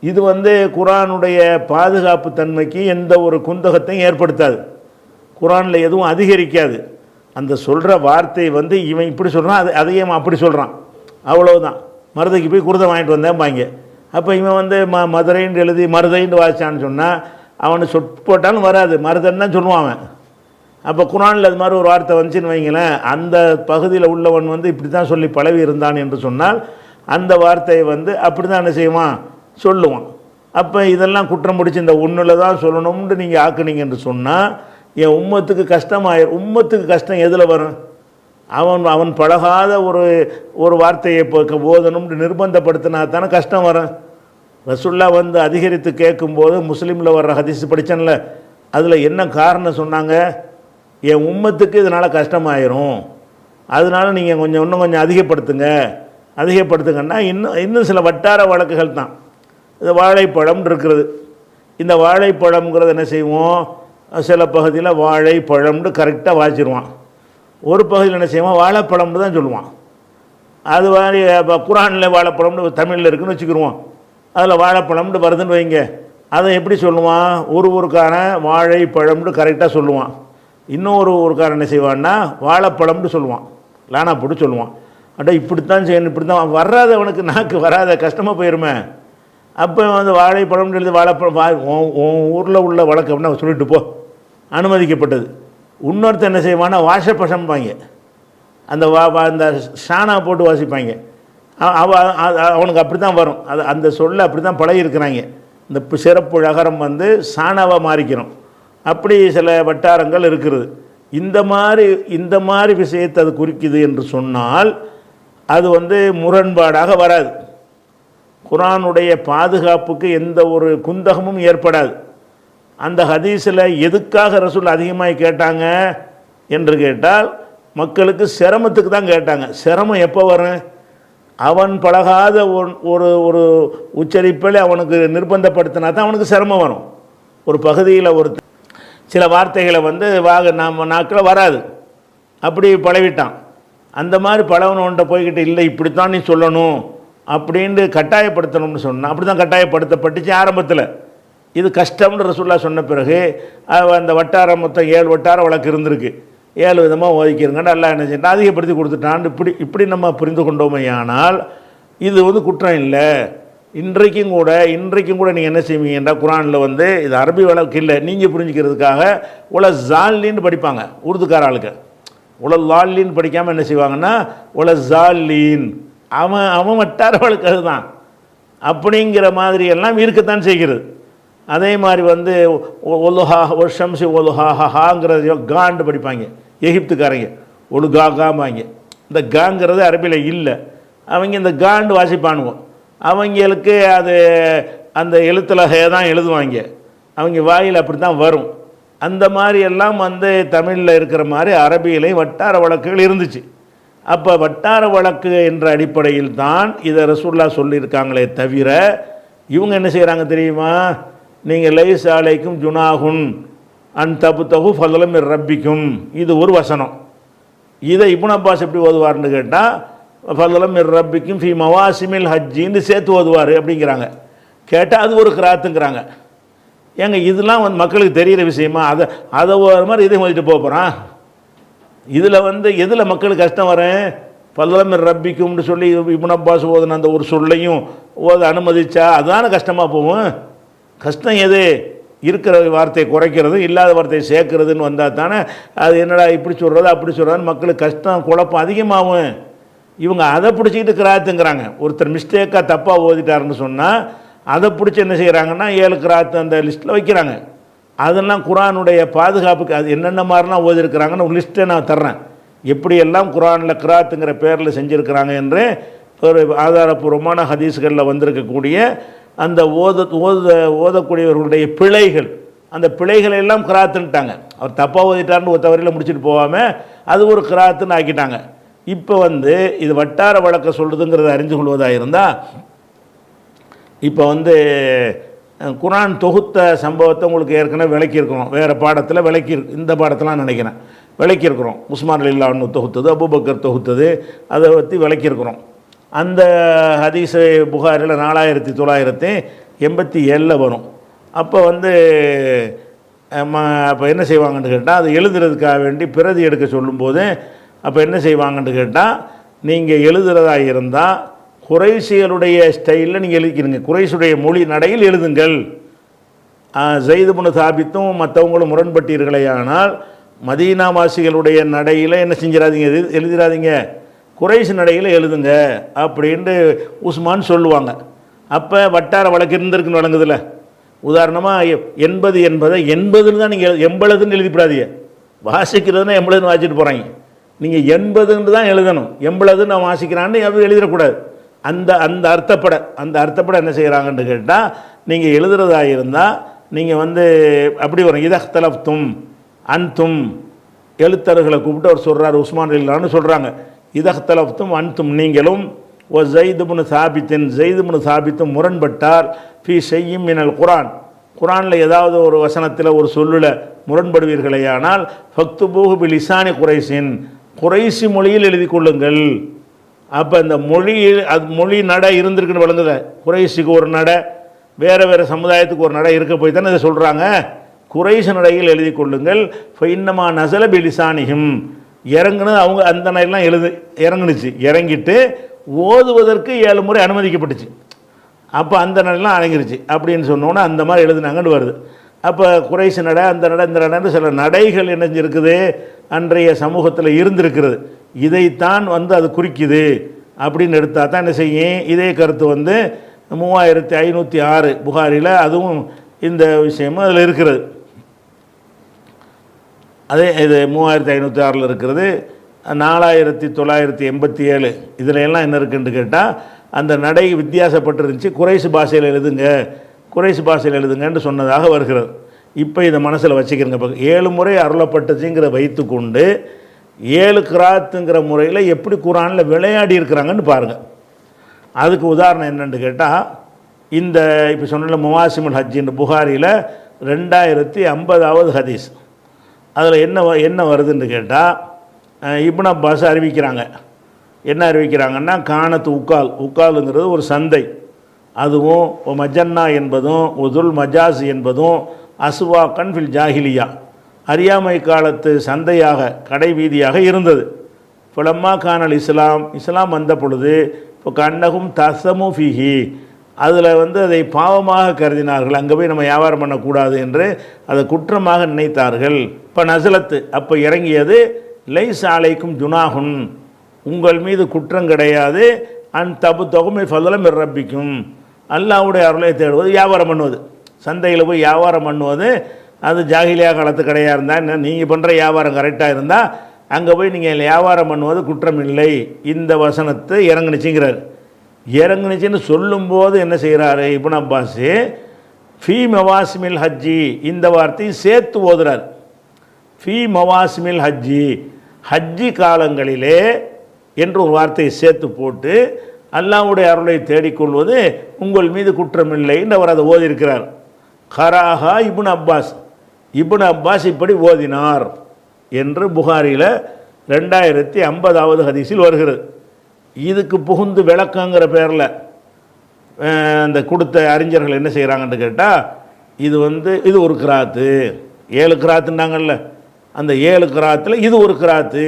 இது குரானுடைய பாதுகாப்பு தன்மைக்கு எந்த ஒரு குந்தகத்தையும் ஏற்படுத்தாது. குரானில் எதுவும் அதிகரிக்காது. அந்த சொல்கிற வார்த்தை இவன் இப்படி சொல்கிறான், அதையே அப்படி சொல்கிறான், அவ்வளவுதான். மருதைக்கு போய் குருதை வாங்கிட்டு வந்தேன்பாங்க. அப்போ இவன் மதுரைன்னு எழுதி மருதைன்னு வாசிச்சான்னு சொன்னால் அவனை சொட்டு போட்டாலும் வராது, மருதன்னு தான் சொல்லுவான் அவன். அப்போ குரானில் அது மாதிரி ஒரு வார்த்தை வந்துச்சுன்னு வைங்களேன், அந்த பகுதியில் உள்ளவன் இப்படி தான் சொல்லி பழவி இருந்தான் என்று சொன்னால் அந்த வார்த்தையை அப்படி தான் என்ன செய்வான், சொல்லுவான். அப்போ இதெல்லாம் குற்றம் பிடிச்சி இந்த ஒன்றில் தான் சொல்லணும்னு நீங்கள் ஆக்குனீங்க என்று சொன்னால் என் உம்மத்துக்கு கஷ்டமாயிரும். உம்மத்துக்கு கஷ்டம் எதில் வரும், அவன் பழகாத ஒரு வார்த்தையை போதணும்னு நிர்பந்தப்படுத்தினா தானே கஷ்டம் வரும். ரசுல்லா அதிகரித்து கேட்கும்போது முஸ்லீமில் வர்ற ஹதீஸ் படித்தேன்ல, அதில் என்ன காரணம் சொன்னாங்க, என் உம்மத்துக்கு இதனால் கஷ்டமாயிரும், அதனால் நீங்கள் இன்னும் கொஞ்சம் அதிகப்படுத்துங்கன்னா இன்னும் சில வட்டார வழக்குகள் தான். இந்த வாழைப்பழம் இருக்கிறது. இந்த வாழைப்பழம்ங்கிறது என்ன செய்வோம், சில பகுதியில் வாழைப்பழம்னு கரெக்டாக வாசிடுவான், ஒரு பகுதியில் என்ன செய்வான் வாழைப்பழம்னு தான் சொல்லுவான். அது மாதிரி இப்போ குரானில் வாழைப்பழம்னு தமிழில் இருக்குன்னு வச்சுக்கிடுவோம், அதில் வாழைப்பழம்னு வருதுன்னு வைங்க, அதை எப்படி சொல்லுவான், ஒருக்கான வாழைப்பழம்னு கரெக்டாக சொல்லுவான். இன்னொருக்காரன் என்ன செய்வான்னா வாழைப்பழம்னு சொல்லுவான், லானா போட்டு சொல்லுவான். இப்படித்தான் செய்யணும், இப்படி தான் வராதவனுக்கு நாக்கு வராத கஷ்டமாக போயிருமே. அப்போ வாழைப்பழம்னு எழுதி வாழைப்பழம் உன் ஊரில் உள்ள வழக்கு அப்படின்னா சொல்லிட்டு போ, அனுமதிக்கப்பட்டது. இன்னொருத்தர் என்ன செய்வான்னா வாசப்பசம்பாங்க, அந்த அந்த ஷானா போட்டு வாசிப்பாங்க. அவனுக்கு அப்படி தான் வரும், அந்த சொல்ல அப்படி தான் பழகிருக்கிறாங்க. இந்த சிறப்பு ழகரம் சாணாவாக மாறிக்கிறோம். அப்படி சில வட்டாரங்கள் இருக்கிறது. இந்த மாதிரி விஷயத்தை அது குறிக்குது என்று சொன்னால் அது முரண்பாடாக வராது. குரானுடைய பாதுகாப்புக்கு எந்த ஒரு குந்தகமும் ஏற்படாது. அந்த ஹதீஸில் எதுக்காக ரசூல் அதிகமாக கேட்டாங்க என்று கேட்டால் மக்களுக்கு சிரமத்துக்கு தான் கேட்டாங்க. சிரமம் எப்போ வரும், அவன் பழகாத ஒரு உச்சரிப்பில் அவனுக்கு நிர்பந்தப்படுத்தினா தான் அவனுக்கு சிரமம் வரும். ஒரு பகுதியில் சில வார்த்தைகளை நம்ம நாக்கில் வராது, அப்படி பழவிட்டான். அந்த மாதிரி பழவனவன்ட்ட போய்கிட்டு இல்லை இப்படித்தான் நீ சொல்லணும் அப்படின்ட்டு கட்டாயப்படுத்தணும்னு சொன்னான். அப்படி தான் கட்டாயப்படுத்தப்பட்டுச்சு ஆரம்பத்தில். இது கஷ்டம்னு ரசூல்லா சொன்ன பிறகு அந்த வட்டாரம் மொத்தம் 7 வட்டார வழக்கு இருந்திருக்கு. 7 விதமாக ஒதுக்கிருங்கன்னு நல்லா என்ன செய்யணும் அதிகப்படுத்தி கொடுத்துட்டான். இப்படி நம்ம புரிந்து கொண்டோமையானால் இது குற்றம் இல்லை. இன்றைக்கும் கூட நீங்கள் என்ன செய்வீங்கன்னா குரானில் இது அரபி வழக்கு இல்லை, நீங்கள் புரிஞ்சுக்கிறதுக்காக ஜாலின்னு படிப்பாங்க உருதுக்கார ஆளுக்கு. உலல்லாலின்னு படிக்காமல் என்ன செய்வாங்கன்னா உலசாலீன், அவன் அவன் வட்டார வழக்கு அதுதான் அப்படிங்கிற மாதிரி எல்லாம் இருக்கத்தான் செய்கிறது. அதே மாதிரி வந்து ஒலுஹா ஒஷம்சி ஒலுஹாஹாங்கிறது காண்டு படிப்பாங்க எகிப்துக்காரங்க, ஒலுகாகாம்பாங்க. இந்த காங்கிறது அரபியில் இல்லை, அவங்க இந்த காண்டு வாசிப்பானுவோம். அவங்களுக்கு அது அந்த எழுத்தில் தான் எழுதுவாங்க, அவங்க வாயில் அப்படி தான் வரும். அந்த மாதிரி எல்லாம் வந்து தமிழில் இருக்கிற மாதிரி அரபியிலையும் வட்டார வழக்குகள் இருந்துச்சு. அப்போ வட்டார வழக்கு என்ற அடிப்படையில் தான் இதை ரசூலுல்லாஹ் சொல்லியிருக்காங்களே தவிர இவங்க என்ன செய்கிறாங்க தெரியுமா, நீங்கள் லைஸ் அலைக்கும் ஜுனாகுன் அன் தபுத்தகு ஃபதலம் ரப்பிக்கும், இது ஒரு வசனம். இதை இப்னு அப்பாஸ் எப்படி ஓதுவார்னு கேட்டால் ஃபதலம் ரப்பிக்கும் ஃபி மவாசிமில் ஹஜ்ஜின்னு சேர்த்து ஓதுவார் அப்படிங்கிறாங்க. கேட்டால் அது ஒரு கிராத்துங்கிறாங்க. ஏங்க இதெல்லாம் வந்து மக்களுக்கு தெரிகிற விஷயமா? அதை ஒரு மாதிரி இதை ஓதிட்டு போகிறான். இதில் வந்து எதில் மக்களுக்கு கஷ்டம் வரேன்? ஃபதலம் ரப்பிக்கும்னு சொல்லி இப்னு அப்பாஸ் ஓதுன அந்த ஒரு சொல்லையும் ஓத அனுமதிச்சா அதுதானே கஷ்டமாக போகும். கஷ்டம் எது? இருக்கிற வார்த்தையை குறைக்கிறது, இல்லாத வார்த்தையை சேர்க்கறதுன்னு வந்தால் தானே அது என்னடா இப்படி சொல்கிறது அப்படி சொல்கிறதுன்னு மக்களுக்கு கஷ்டம் குழப்பம் அதிகமாகும். இவங்க அதை பிடிச்சிக்கிட்டு கிராத்துங்கிறாங்க. ஒருத்தர் மிஸ்டேக்காக தப்பாக ஓதிட்டாருன்னு சொன்னால் அதை பிடிச்சி என்ன செய்கிறாங்கன்னா 7 கிராத்து அந்த லிஸ்ட்டில் வைக்கிறாங்க. அதெல்லாம் குரானுடைய பாதுகாப்புக்கு அது என்னென்ன மாதிரிலாம் ஓதிருக்கிறாங்கன்னு ஒரு லிஸ்ட்டை நான் தர்றேன். எப்படியெல்லாம் குரானில் கிராத்துங்கிற பேரில் செஞ்சுருக்கிறாங்க என்று ஒரு ஆதாரபூர்வமான ஹதீஸ்களில் வந்திருக்கக்கூடிய அந்த ஓதக்கூடியவர்களுடைய பிழைகள், அந்த பிழைகளை எல்லாம் கிராத்துன்ட்டாங்க. அவர் தப்பாக ஓதிட்டார்னு ஒருத்த வரையில் முடிச்சுட்டு போகாமல் அது ஒரு கிராத்துன்னு ஆக்கிட்டாங்க. இப்போ வந்து இது வட்டார வழக்க சொல்லுதுங்கிறத அறிஞ்சு கொள்வதாக இருந்தால், இப்போ வந்து குரான் தொகுத்த சம்பவத்தை உங்களுக்கு ஏற்கனவே விளக்கியிருக்கிறோம், வேறு பாடத்தில் இந்த பாடத்தெலாம் நினைக்கிறேன் விளக்கியிருக்கிறோம். உஸ்மான் ரலியல்லாஹு அன்ஹு தொகுத்தது, அபூபக்கர் தொகுத்தது, அதை பற்றி விளக்கியிருக்கிறோம். அந்த ஹதீஸ் புகாரில் 4987 வரும். அப்போ வந்து அப்போ என்ன செய்வாங்கன்னு கேட்டால், அது எழுதுறதுக்காக வேண்டி பிரதி எடுக்க சொல்லும்போது அப்போ என்ன செய்வாங்கன்னு கேட்டால், நீங்கள் எழுதுறதா இருந்தால் குறைஷிகளுடைய ஸ்டைலில் நீங்கள் எழுதிக்கிறீங்க, குறைஷுடைய மொழி நடையில் எழுதுங்கள். ஸைத் இப்னு சாபித்தும் மற்றவங்களும் முரண்பட்டீர்களே ஆனால் மதீனாவாசிகளுடைய நடையில் என்ன செஞ்சிடாதீங்க, எழுதிடாதீங்க, குறைஷ் நடையில் எழுதுங்க அப்படின்ட்டு உஸ்மான் சொல்லுவாங்க. அப்போ வட்டார வழக்கு இருந்திருக்குன்னு வழங்குதில்ல. உதாரணமாக 80 என்பதை 80ன்னு தான் நீங்கள் 80ன்னு எழுதிப்படாதீங்க. வாசிக்கிறதுனா 80ன்னு வாசிட்டு போகிறாங்க. நீங்கள் 80ன்னு தான் எழுதணும். 80 நான் வாசிக்கிறான்னு அப்படி எழுதிடக்கூடாது. அந்த அர்த்தப்பட என்ன செய்கிறாங்கன்னு கேட்டால், நீங்கள் எழுதுறதா இருந்தால் நீங்கள் வந்து அப்படி வரும். இதஹ்தலஃப்தும் அன்தும், எழுத்தர்களை கூப்பிட்டு அவர் சொல்கிறார், உஸ்மான் ரலியல்லாஹு சொல்கிறாங்க, இதஹ்தலஃப்தும் அன்தும், நீங்களும் ஓ ஸைத் இப்னு சாபித்தும் முரண்பட்டால் ஃபீ ஷைஇம் மினல் குரான், குரானில் ஏதாவது ஒரு வசனத்தில் ஒரு சொல்லில் முரண்படுவீர்களேயானால் ஃபக்துபூஹு பிலிசானி குறைஷின், குறைஷி மொழியில் எழுதி கொள்ளுங்கள். அப்போ இந்த மொழி நடை இருந்திருக்குன்னு வழங்குத. குறைஷிக்கு ஒரு நடை, வேறு சமுதாயத்துக்கு ஒரு நடை இருக்க போய் தானே இதை சொல்கிறாங்க. குறைஷ் நடையில் எழுதி கொள்ளுங்கள். ஃபைன்னமா நஸல பிலிசானிஹிம், இறங்குனது அவங்க அந்த நடையெல்லாம் இறங்குனுச்சு, இறங்கிட்டு ஓதுவதற்கு 7 முறை அனுமதிக்கப்பட்டுச்சு. அப்போ அந்த நடையெல்லாம் அடங்கிருச்சு அப்படின்னு சொன்னோன்னே அந்த மாதிரி எழுதுனாங்கன்னு வருது. அப்போ குறைஷ் நடை, அந்த நடை, இந்த நடைன்னு சில நடைகள் இணைஞ்சிருக்குது, அன்றைய சமூகத்தில் இருந்திருக்கிறது. இதைத்தான் வந்து அது குறிக்குது அப்படின்னு எடுத்தால் தான் என்ன செய்யும். இதே கருத்து வந்து 3506 புகாரில் அதுவும் இந்த விஷயமும் அதில் இருக்கிறது. அதே இது 3506 இருக்கிறது. 4987 இதில் எல்லாம் என்ன இருக்குன்னு கேட்டால், அந்த நடை வித்தியாசப்பட்டு இருந்துச்சு. குறைஷ் பாஷையில் எழுதுங்கன்னு சொன்னதாக வருகிறது. இப்போ இதை மனசில் வச்சுக்கிறங்க. 7 முறை அருளப்பட்டுச்சுங்கிற வைத்து கொண்டு 7 கிராத்துங்கிற முறையில் எப்படி குரானில் விளையாடி இருக்கிறாங்கன்னு பாருங்கள். அதுக்கு உதாரணம் என்னென்னு கேட்டால், இந்த இப்போ சொன்ன மவாசிமுல் ஹஜ்ஜின் புகாரியில் 2050வது ஹதீஸ், அதில் என்ன வருதுன்னு கேட்டால், இப்னு அப்பாஸ் அறிவிக்கிறாங்க. என்ன அறிவிக்கிறாங்கன்னா, கானத்து உக்காலுங்கிறது ஒரு சந்தை, அதுவும் மஜன்னா என்பதும் உதுல் மஜாஸ் என்பதும் அஸ்வாக்கன் ஃபில் ஜாஹிலியா, அறியாமை காலத்து சந்தையாக கடை வீதியாக இருந்தது. ஃபலம்மா கானல் இஸ்லாம் வந்த பொழுது இப்போ கண்ணகும் தசமு ஃபிஹி, அதில் வந்து அதை பாவமாக கருதினார்கள், அங்கே போய் நம்ம வியாபாரம் பண்ணக்கூடாது என்று அதை குற்றமாக நினைத்தார்கள். இப்போ நசலத்து, அப்போ இறங்கியது லைஸ் அலைக்கும் ஜுனாகுன், உங்கள் மீது குற்றம் கிடையாது. தபு தொகுமை ஃபதலம் ரப்பிக்கும், அல்லாஹ்வுடைய அருளை தேடுவது, வியாபாரம் பண்ணுவது, சந்தையில் போய் வியாபாரம் பண்ணுவது, அது ஜாகிலியா காலத்து கடையாக இருந்தால், நீங்கள் பண்ணுற வியாபாரம் கரெக்டாக இருந்தால் அங்கே போய் நீங்கள் வியாபாரம் பண்ணுவது குற்றம் இல்லை. இந்த வசனத்தை இறங்குனுச்சுங்கிறார். இறங்குனுச்சின்னு சொல்லும்போது என்ன செய்கிறாரு இப்னு அப்பாஸ், ஃபீ மவாசிமில் ஹஜ்ஜி, இந்த வார்த்தையை சேர்த்து ஓதுறார். ஃபீ மவாசிமில் ஹஜ்ஜி, ஹஜ்ஜி காலங்களிலே என்று ஒரு வார்த்தையை சேர்த்து போட்டு அல்லாஹ்வுடைய அருளை தேடிக்கொள்வது உங்கள் மீது குற்றமில்லை என்று அவர் அதை ஓதியிருக்கிறார். கராஹா இப்னு அப்பாஸ், இப்னு அப்பாஸ் இப்படி ஓதினார் என்று புகாரியில் 2050வது ஹதீஸில் வருகிறது. இதுக்கு புகுந்து விளக்கங்கிற பேரில் அந்த கொடுத்த அறிஞர்கள் என்ன செய்கிறாங்கன்னு கேட்டால், இது ஒரு கிராத்து, 7 கிராத்துன்னாங்கல்ல, அந்த 7 கிராத்தில் இது ஒரு கிராத்து,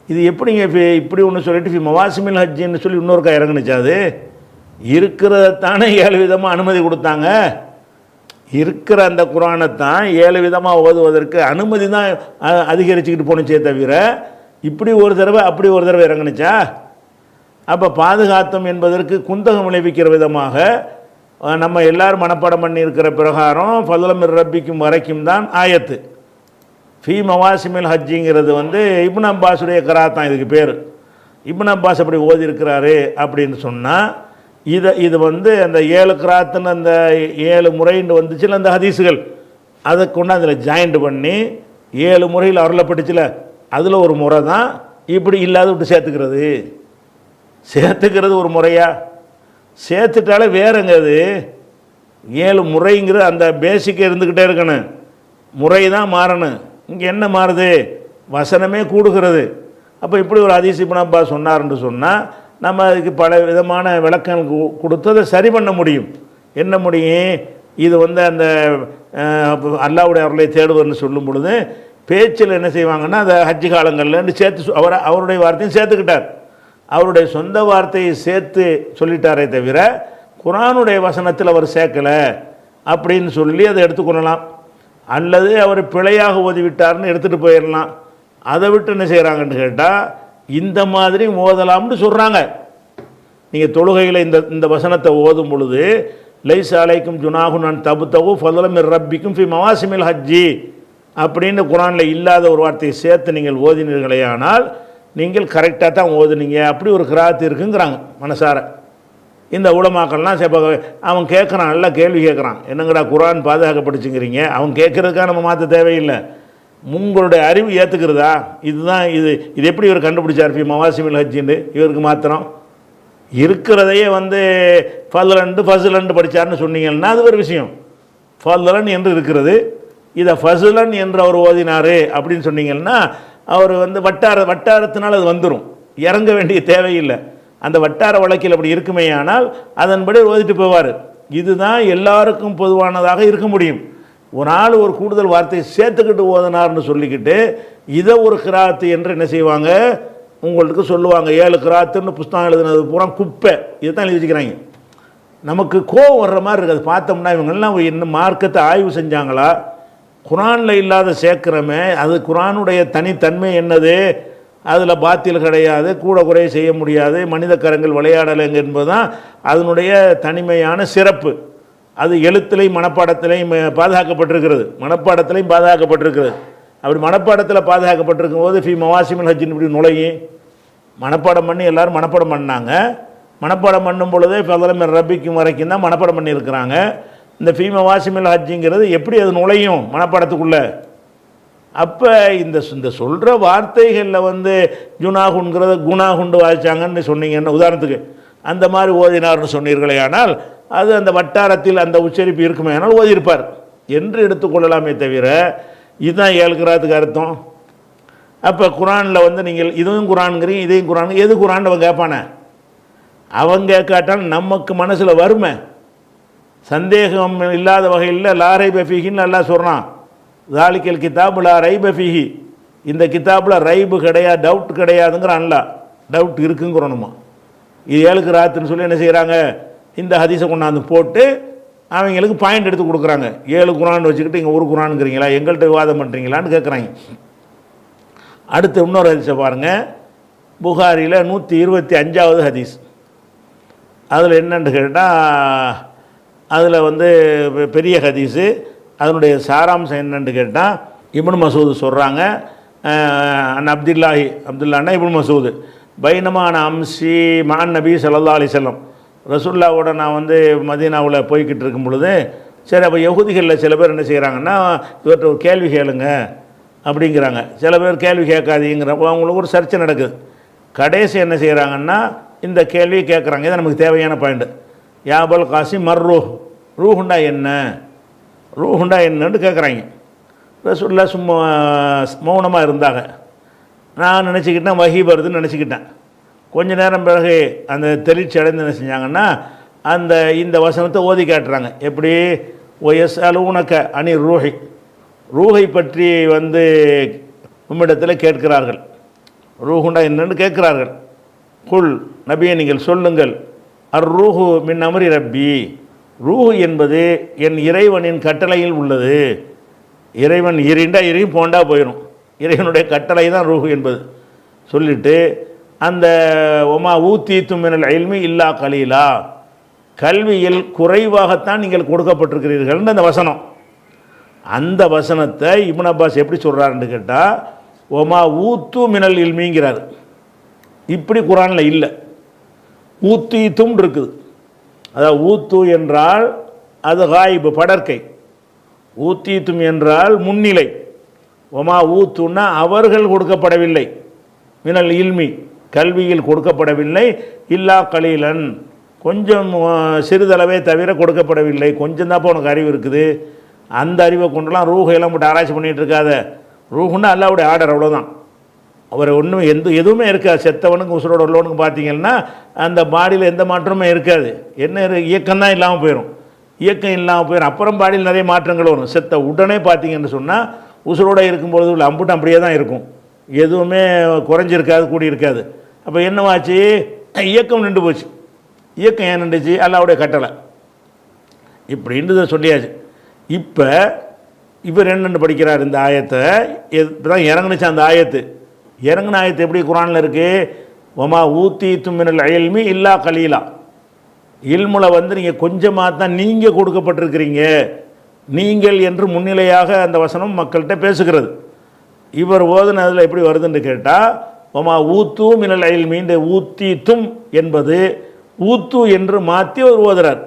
இது எப்படிங்க இப்படி ஒன்று சொல்லிட்டு மவாசிமில் ஹஜ்ஜின்னு சொல்லி இன்னொருக்கா இறங்குனுச்சாது? இருக்கிறதானே 7 விதமாக அனுமதி கொடுத்தாங்க. இருக்கிற அந்த குரானைத்தான் 7 விதமாக ஓதுவதற்கு அனுமதி தான் அதிகரிச்சுக்கிட்டு போணுச்சே தவிர இப்படி ஒரு தடவை அப்படி ஒரு தடவை இறங்குனுச்சா? அப்போ பாதுகாத்தம் என்பதற்கு குந்தகம் விளைவிக்கிற விதமாக நம்ம எல்லாரும் மனப்பாடம் பண்ணி இருக்கிற பிரகாரம் ஃபதலம் ரப்பிக்கும் வரைக்கும் தான் ஆயத்து. ஃபீ மவாசிமில் ஹஜ்ஜிங்கிறது இப்னு அப்பாஸுடைய கராத்தான், இதுக்கு பேர். இப்னு அப்பாஸ் அப்படி ஓதியிருக்கிறாரு அப்படின்னு சொன்னால் இது அந்த 7 கிராத்துன்னு அந்த 7 முறைன்னு வந்துச்சுல அந்த ஹதீஸுகள், அதை கொண்டு அதில் ஜாயிண்ட் பண்ணி 7 முறையில் அருளப்பட்டுச்சுல, அதில் ஒரு முறை தான் இப்படி இல்லாத விட்டு சேர்த்துக்கிறது ஒரு முறையா? சேர்த்துட்டாலே வேறுங்க. அது 7 முறைங்கிறது அந்த பேசிக்கை இருந்துக்கிட்டே இருக்கணும், முறை தான் மாறணும். இங்கே என்ன மாறுது? வசனமே கூடுகிறது. அப்போ இப்படி ஒரு ஹதீஸ் இப்னு அப்பாஸ் சொன்னார்ன்னு சொன்னால் நம்ம அதுக்கு பல விதமான விளக்கங்கள் கொடுத்து அதை சரி பண்ண முடியும். என்ன முடியும்? இது அந்த அல்லாஹ்வுடைய அருளை தேடுவதுன்னு சொல்லும் பொழுது பேச்சில் என்ன செய்வாங்கன்னா, அதை ஹஜ்ஜி காலங்கள்லன்னு சேர்த்து அவருடைய வார்த்தையும் சேர்த்துக்கிட்டார். அவருடைய சொந்த வார்த்தையை சேர்த்து சொல்லிட்டாரே தவிர குர்ஆனுடைய வசனத்தில் அவர் சேர்க்கலை அப்படின்னு சொல்லி அதை எடுத்துக்கொள்ளலாம். அல்லது அவர் பிழையாக ஓதிவிட்டார்னு எடுத்துகிட்டு போயிடலாம். அதை விட்டு என்ன செய்கிறாங்கன்னு கேட்டால், இந்த மாதிரி ஓதலாம்னு சொல்கிறாங்க. நீங்கள் தொழுகையில் இந்த வசனத்தை ஓதும் பொழுது லைஸ் அலைக்கும் ஜுனாகுன் தபு தகு ஃபதலம் ரப்பிக்கும் ஃபி மவாசிமில் ஹஜ்ஜி அப்படின்னு குர்ஆனில் இல்லாத ஒரு வார்த்தையை சேர்த்து நீங்கள் ஓதினீர்களே ஆனால் நீங்கள் கரெக்டாக தான் ஓதுனீங்க, அப்படி ஒரு கிராத்து இருக்குங்கிறாங்க மனசார. இந்த உலமாக்கள்லாம் அவன் கேட்குறான், நல்லா கேள்வி கேட்குறான், என்னங்கடா குர்ஆன் பாதுகாக்கப்பட்டுச்சுங்கிறீங்க? அவன் கேட்குறதுக்காக நம்ம மாற்ற தேவையில்லை, உங்களுடைய அறிவு ஏற்றுக்கிறதா? இதுதான் இது எப்படி இவர் கண்டுபிடிச்சார் ஃபி மவாசிமில் ஹஜ்ஜின்னு? இவருக்கு மாத்திரம் இருக்கிறதையே ஃபஸ்லண்டு படித்தார்னு சொன்னீங்கன்னா அது ஒரு விஷயம். ஃபஸ்லன் என்று இருக்கிறது, இதை ஃபஸ்லன் என்று அவர் ஓதினார் அப்படின்னு சொன்னீங்கன்னா அவர் வட்டாரத்தினால் அது வந்துடும், இறங்க வேண்டிய தேவையில்லை. அந்த வட்டார வழக்கில் அப்படி இருக்குமே ஆனால் அதன்படி ஓதிட்டு போவார். இதுதான் எல்லாருக்கும் பொதுவானதாக இருக்க முடியும். ஒரு ஆள் ஒரு கூடுதல் வார்த்தையை சேர்த்துக்கிட்டு ஓதனார்னு சொல்லிக்கிட்டு இதை ஒரு கிராத்து என்று என்ன செய்வாங்க, உங்களுக்கு சொல்லுவாங்க. 7 கிராத்துன்னு புஸ்தகம் எழுதுனது பூரா குப்பை, இதை தான் எழுதி வச்சுக்கிறாங்க. நமக்கு கோவம் வர்ற மாதிரி இருக்குது. அது பார்த்தோம்னா இவங்கெல்லாம் என்ன மார்க்கத்தை ஆய்வு செஞ்சாங்களா? குர்ஆனில் இல்லாத சேர்க்கிறமே, அது குர்ஆனுடைய தனித்தன்மை என்னது? அதில் பாத்தில் கிடையாது, கூட குறைய செய்ய முடியாது, மனித கரங்கள் விளையாடலைங்க என்பது தான் அதனுடைய தனிமையான சிறப்பு. அது எழுத்துலையும் மனப்பாடத்திலையும் பாதுகாக்கப்பட்டிருக்கிறது, மனப்பாடத்திலையும் பாதுகாக்கப்பட்டிருக்கிறது. அப்படி மனப்பாடத்தில் பாதுகாக்கப்பட்டிருக்கும் போது ஃபி மவாசிமில் ஹஜ்ஜின் இப்படி நுழையும். மனப்பாடம் பண்ணி எல்லோரும் மனப்பாடம் பண்ணாங்க. மனப்பாடம் பண்ணும் பொழுதே ஃபதலம் ரப்பிக்கும் வரைக்கும் தான் மனப்பாடம் பண்ணியிருக்கிறாங்க. இந்த ஃபி மவாசிமில் ஹஜ்ஜிங்கிறது எப்படி அது நுழையும் மனப்பாடத்துக்குள்ளே? அப்போ இந்த சொல்கிற வார்த்தைகளில் ஜுனாகுன்கிறத குணாகுண்டு வாய்ச்சாங்கன்னு சொன்னீங்கன்னு உதாரணத்துக்கு அந்த மாதிரி ஓதினார்னு சொன்னீர்களே ஆனால் அது அந்த வட்டாரத்தில் அந்த உச்சரிப்பு இருக்குமே ஆனால் ஓதியிருப்பார் என்று எடுத்துக்கொள்ளலாமே தவிர இதுதான் 7 கிராத்துக்கு அர்த்தம். அப்போ குர்ஆனில் நீங்கள் இதுவும் குர்ஆனுங்கிறீங்க, இதையும் குர்ஆன், எது குர்ஆன் அவன் கேட்பானே? அவன் கேட்காட்டால் நமக்கு மனசில் வருமே, சந்தேகம் இல்லாத வகையில் லா ரைப ஃபீஹின்னு அல்லாஹ் சொல்கிறான். தாலிக்கல் கிதாபு லா ரைப ஃபீஹி, இந்த கிதாபில் ரைபு கிடையாது, டவுட் கிடையாதுங்கிறான். அல்லாஹ் டவுட் இருக்குங்கிறோணுமா? இது 7 கிராத்துன்னு சொல்லி என்ன செய்கிறாங்க, இந்த ஹதீஸை கொண்டாந்து போட்டு அவங்களுக்கு பாயிண்ட் எடுத்து கொடுக்குறாங்க. 7 குர்ஆன் வச்சுக்கிட்டு இங்கே ஒரு குர்ஆனுங்கிறீங்களா, எங்கள்கிட்ட விவாதம் பண்ணுறீங்களான்னு கேட்குறாங்க. அடுத்து இன்னொரு ஹதீஸை பாருங்கள், புகாரியில் 125வது ஹதீஸ். அதில் என்னென்னு கேட்டால், அதில் வந்து பெரிய ஹதீஸு, அதனுடைய சாராம்சம் என்னென்னு கேட்டால், இப்னு மசூது சொல்கிறாங்க, அப்துல்லான்னா இப்னு மசூது, பைனமான அம்சி மான் நபி ஸல்லல்லாஹு அலைஹி வஸல்லம், ரசூலுல்லாவோட நான் வந்து மதீனாவில் போய்கிட்டு இருக்கும் பொழுது, சரி அப்போ யஹூதிகளில் சில பேர் என்ன செய்கிறாங்கன்னா, இவர்கிட்ட ஒரு கேள்வி கேளுங்க அப்படிங்கிறாங்க. சில பேர் கேள்வி கேட்காதீங்கிறப்போ அவங்களுக்கு ஒரு சர்ச்சை நடக்குது. கடைசி என்ன செய்கிறாங்கன்னா, இந்த கேள்வியை கேட்குறாங்க. இதை நமக்கு தேவையான பாயிண்ட். யாபல் காசிம் ரூஹுண்டா என்ன, ரூஹுண்டா என்னன்னு கேட்குறாங்க. ரசூலுல்லாஹ் சும்மா மௌனமாக இருந்தாங்க. நான் நினச்சிக்கிட்டேன் வஹி வருதுன்னு நினச்சிக்கிட்டேன். கொஞ்ச நேரம் பிறகு அந்த தெளிச்சி அடைந்து என்ன செஞ்சாங்கன்னா, இந்த வசனத்தை ஓதி காட்டுறாங்க. எப்படி, ஒயஸ் அலுவனக்க அணி ரூஹை பற்றி வந்து உம்மிடத்தில் கேட்கிறார்கள். ரூஹுண்டா என்னன்னு கேட்கிறார்கள். குல் நபியை நீங்கள் சொல்லுங்கள், ரூஹு மின் அமரி ரப்பி, ரூஹு என்பது என் இறைவனின் கட்டளையில் உள்ளது. இறைவன் இரிண்டா இறையும் போண்டா போயிடும், இறைவனுடைய கட்டளை தான் ரூஹு என்பது சொல்லிட்டு, அந்த ஒமா ஊத்தீத்தும் மினல் இல்மி இல்லா கலீலா, கல்வியில் குறைவாகத்தான் நீங்கள் கொடுக்கப்பட்டிருக்கிறீர்கள்னு அந்த வசனம். அந்த வசனத்தை இப்னு அப்பாஸ் எப்படி சொல்கிறாருன்னு கேட்டால், ஒமா ஊத்து மினல் இல்மிங்கிறார். இப்படி குரானில் இல்லை, ஊத்தீத்தும் இருக்குது. அதாவது ஊத்து என்றால் அது காயிபு படற்கை, ஊத்தீத்தும் என்றால் முன்னிலை. ஒமா ஊத்துன்னா அவர்கள் கொடுக்கப்படவில்லை, மினல் இல்மி கல்வியில் கொடுக்கப்படவில்லை, இல்லா கலீலன் கொஞ்சம் சிறிதளவே தவிர கொடுக்கப்படவில்லை. கொஞ்சம் தான் உனக்கு அறிவு இருக்குது, அந்த அறிவை கொண்டுலாம் ரூஹையெல்லாம் போட்டு ஆராய்ச்சி பண்ணிகிட்டு இருக்காத. ரூஹுன்னா அல்லாவுடைய ஆர்டர், அவ்வளோதான். அவர் ஒன்றும் எதுவுமே இருக்காது. செத்தவனுக்கு உசுரோட உள்ளவனுக்கு பார்த்தீங்கன்னா அந்த பாடியில் எந்த மாற்றமே இருக்காது. என்ன இயக்கம்தான் இல்லாமல் போயிடும், இயக்கம் இல்லாமல் போயிடும். அப்புறம் பாடியில் நிறைய மாற்றங்கள் வரும். செத்த உடனே பார்த்தீங்கன்னு சொன்னால் உசுரோடு இருக்கும்பொழுது உள்ள அம்புட்டு அப்படியே தான் இருக்கும், எதுவுமே குறைஞ்சிருக்காது, கூடியிருக்காது. அப்போ என்னவாச்சு, இயக்கம் நின்று போச்சு. இயக்கம் ஏன் நின்றுச்சு, அல்லாவுடைய கட்டளை இப்படின்னு சொல்லியாச்சு. இப்போ இவர் என்னென்னு படிக்கிறார், இந்த ஆயத்தை இப்போ தான் இறங்குனுச்சு. அந்த ஆயத்து இறங்கின ஆயத்து எப்படி குரானில் இருக்குது, ஒமா ஊத்தீத்தும் மினல் இல்மி இல்லா கலீலா, இல்முல வந்து நீங்கள் கொஞ்சமாக தான் நீங்கள் கொடுக்கப்பட்டிருக்கிறீங்க, நீங்கள் என்று முன்னிலையாக அந்த வசனம் மக்கள்கிட்ட பேசுகிறது. இவர் ஓதுனதில் எப்படி வருதுன்னு கேட்டால், ஒமா ஊத்து மினல் இல்மி, இந்த ஊத்தீத்தும் என்பது ஊத்து என்று மாற்றி அவர் ஓதுறார்.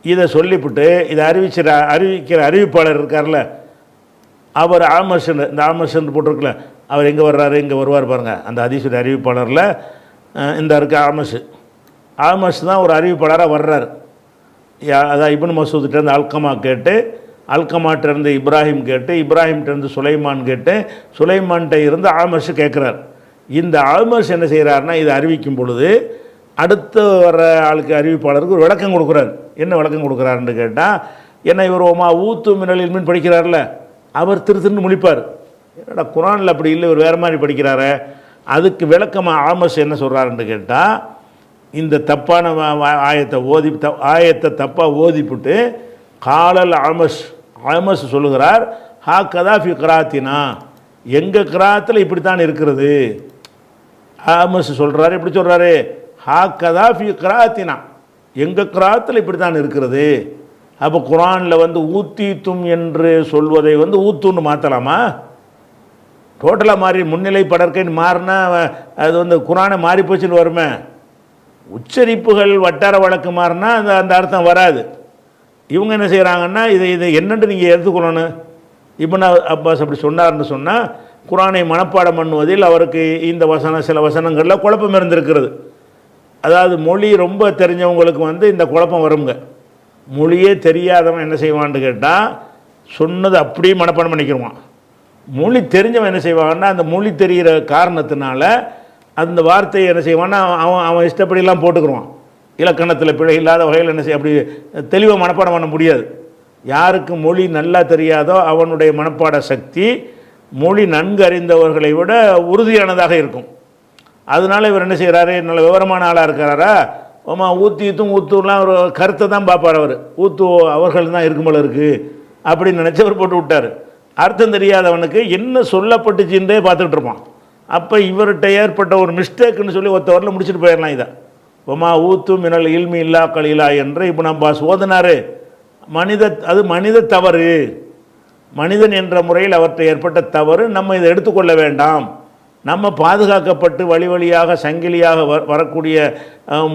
இதை சொல்லிவிட்டு இதை அறிவிக்கிற அறிவிப்பாளர் இருக்கார்ல, அவர் ஆமர்ஷன், இந்த ஆமர்ஷன் போட்டிருக்கல, அவர் எங்கே வர்றாரு, இங்கே வருவார் பாருங்கள். அந்த ஹதீஸுடைய அறிவிப்பாளரில் இந்த இருக்க ஆமர்ஷ் தான் ஒரு அறிவிப்பாளராக வர்றார். அதான் இப்னு மசூத்கிட்டேருந்து அல்கமா கேட்டு, அல்கமாட்டிருந்து இப்ராஹிம் கேட்டு, இப்ராஹிம்கிட்டேருந்து சுலைமான் கேட்டு, சுலைமான்கிட்ட இருந்து ஆமர்ஷ் கேட்குறார். இந்த ஆமர்ஷ் என்ன செய்கிறாருன்னா, இதை அறிவிக்கும் பொழுது அடுத்து வர ஆளுக்கு அறிவிப்பாளருக்கு ஒரு விளக்கம் கொடுக்குறாரு. என்ன விளக்கம் கொடுக்குறாருன்னு கேட்டால், என்ன இவர் ஒமா ஊத்து மினல் இல்மின்னு படிக்கிறார்ல, அவர் திருன்னு முழிப்பார். என்னடா குரானில் அப்படி இல்லை, இவர் வேறு மாதிரி படிக்கிறாரு. அதுக்கு விளக்கமாக ஆமர்ஷ் என்ன சொல்கிறாருன்னு கேட்டால், இந்த தப்பான ஆயத்தை தப்பாக ஓதிப்புட்டு காலல் ஆமர்ஷ் சொல்லுகிறார், ஹா கதா ஃபி கிராத்தினா, எங்கள் கிராத்தில் இப்படித்தான் இருக்கிறது. ஆமர்ஷ் சொல்கிறாரு, எப்படி சொல்கிறாரு, ஹா கதா ஃபி கிராத்தினா, எங்கள் கிராத்தில் இப்படி தான் இருக்கிறது. அப்போ குரானில் வந்து ஊத்தீத்தும் என்று சொல்வதை வந்து ஊத்துன்னு மாற்றலாமா? டோட்டலாக மாறி முன்னிலை படற்கைன்னு மாறினா அது வந்து குரானை மாறி போச்சுன்னு வருமே. உச்சரிப்புகள் வட்டார வழக்கு மாறினா அந்த அர்த்தம் வராது. இவங்க என்ன செய்கிறாங்கன்னா, இதை என்னென்று நீங்கள் எடுத்துக்கொள்ளணும். இப்னு அப்பாஸ் அப்படி சொன்னார்னு சொன்னால், குரானை மனப்பாடம் பண்ணுவதில் அவருக்கு இந்த சில வசனங்களில் குழப்பம் இருந்திருக்கிறது. அதாவது மொழி ரொம்ப தெரிஞ்சவங்களுக்கு வந்து இந்த குழப்பம் வருங்க. மொழியே தெரியாதவன் என்ன செய்வான்னு கேட்டால், சொன்னது அப்படியே மனப்பாடம் பண்ணிக்கிடுவான். மொழி தெரிஞ்சவன் என்ன செய்வாங்கன்னா, அந்த மொழி தெரிகிற காரணத்தினால அந்த வார்த்தையை என்ன செய்வான்னா அவன் இஷ்டப்படியெல்லாம் போட்டுக்குருவான். இலக்கணத்தில் பிழை இல்லாத வகையில் என்ன செய்ய, அப்படி தெளிவாக மனப்பாடம் பண்ண முடியாது. யாருக்கு மொழி நல்லா தெரியாதோ அவனுடைய மனப்பாட சக்தி மொழி நன்கு அறிந்தவர்களை விட உறுதியானதாக இருக்கும். அதனால இவர் என்ன செய்கிறாரு, நல்ல விவரமான ஆளாக இருக்கிறாரா, ஊத்தூர்லாம் ஒரு கருத்தை தான் பார்ப்பார். அவர் ஊத்து அவர்கள் தான் இருக்கும் போல இருக்குது அப்படின்னு நினச்சவர் போட்டு விட்டார். அர்த்தம் தெரியாதவனுக்கு என்ன சொல்லப்பட்டுச்சுன்றே பார்த்துக்கிட்டு இருப்பான். அப்போ இவர்கிட்ட ஏற்பட்ட ஒரு மிஸ்டேக்குன்னு சொல்லி ஒருத்தவரில் முடிச்சுட்டு போயிடலாம். இதை ஒமா ஊத்து மினல் இல்மி இல்லா கலீலா என்று இப்போ நம்ம ஓதினார். அது மனித தவறு, மனிதன் என்ற முறையில் அவர்கிட்ட ஏற்பட்ட தவறு. நம்ம இதை எடுத்துக்கொள்ள வேண்டாம். நம்ம பாதுகாக்கப்பட்டு வழி வழியாக சங்கிலியாக வரக்கூடிய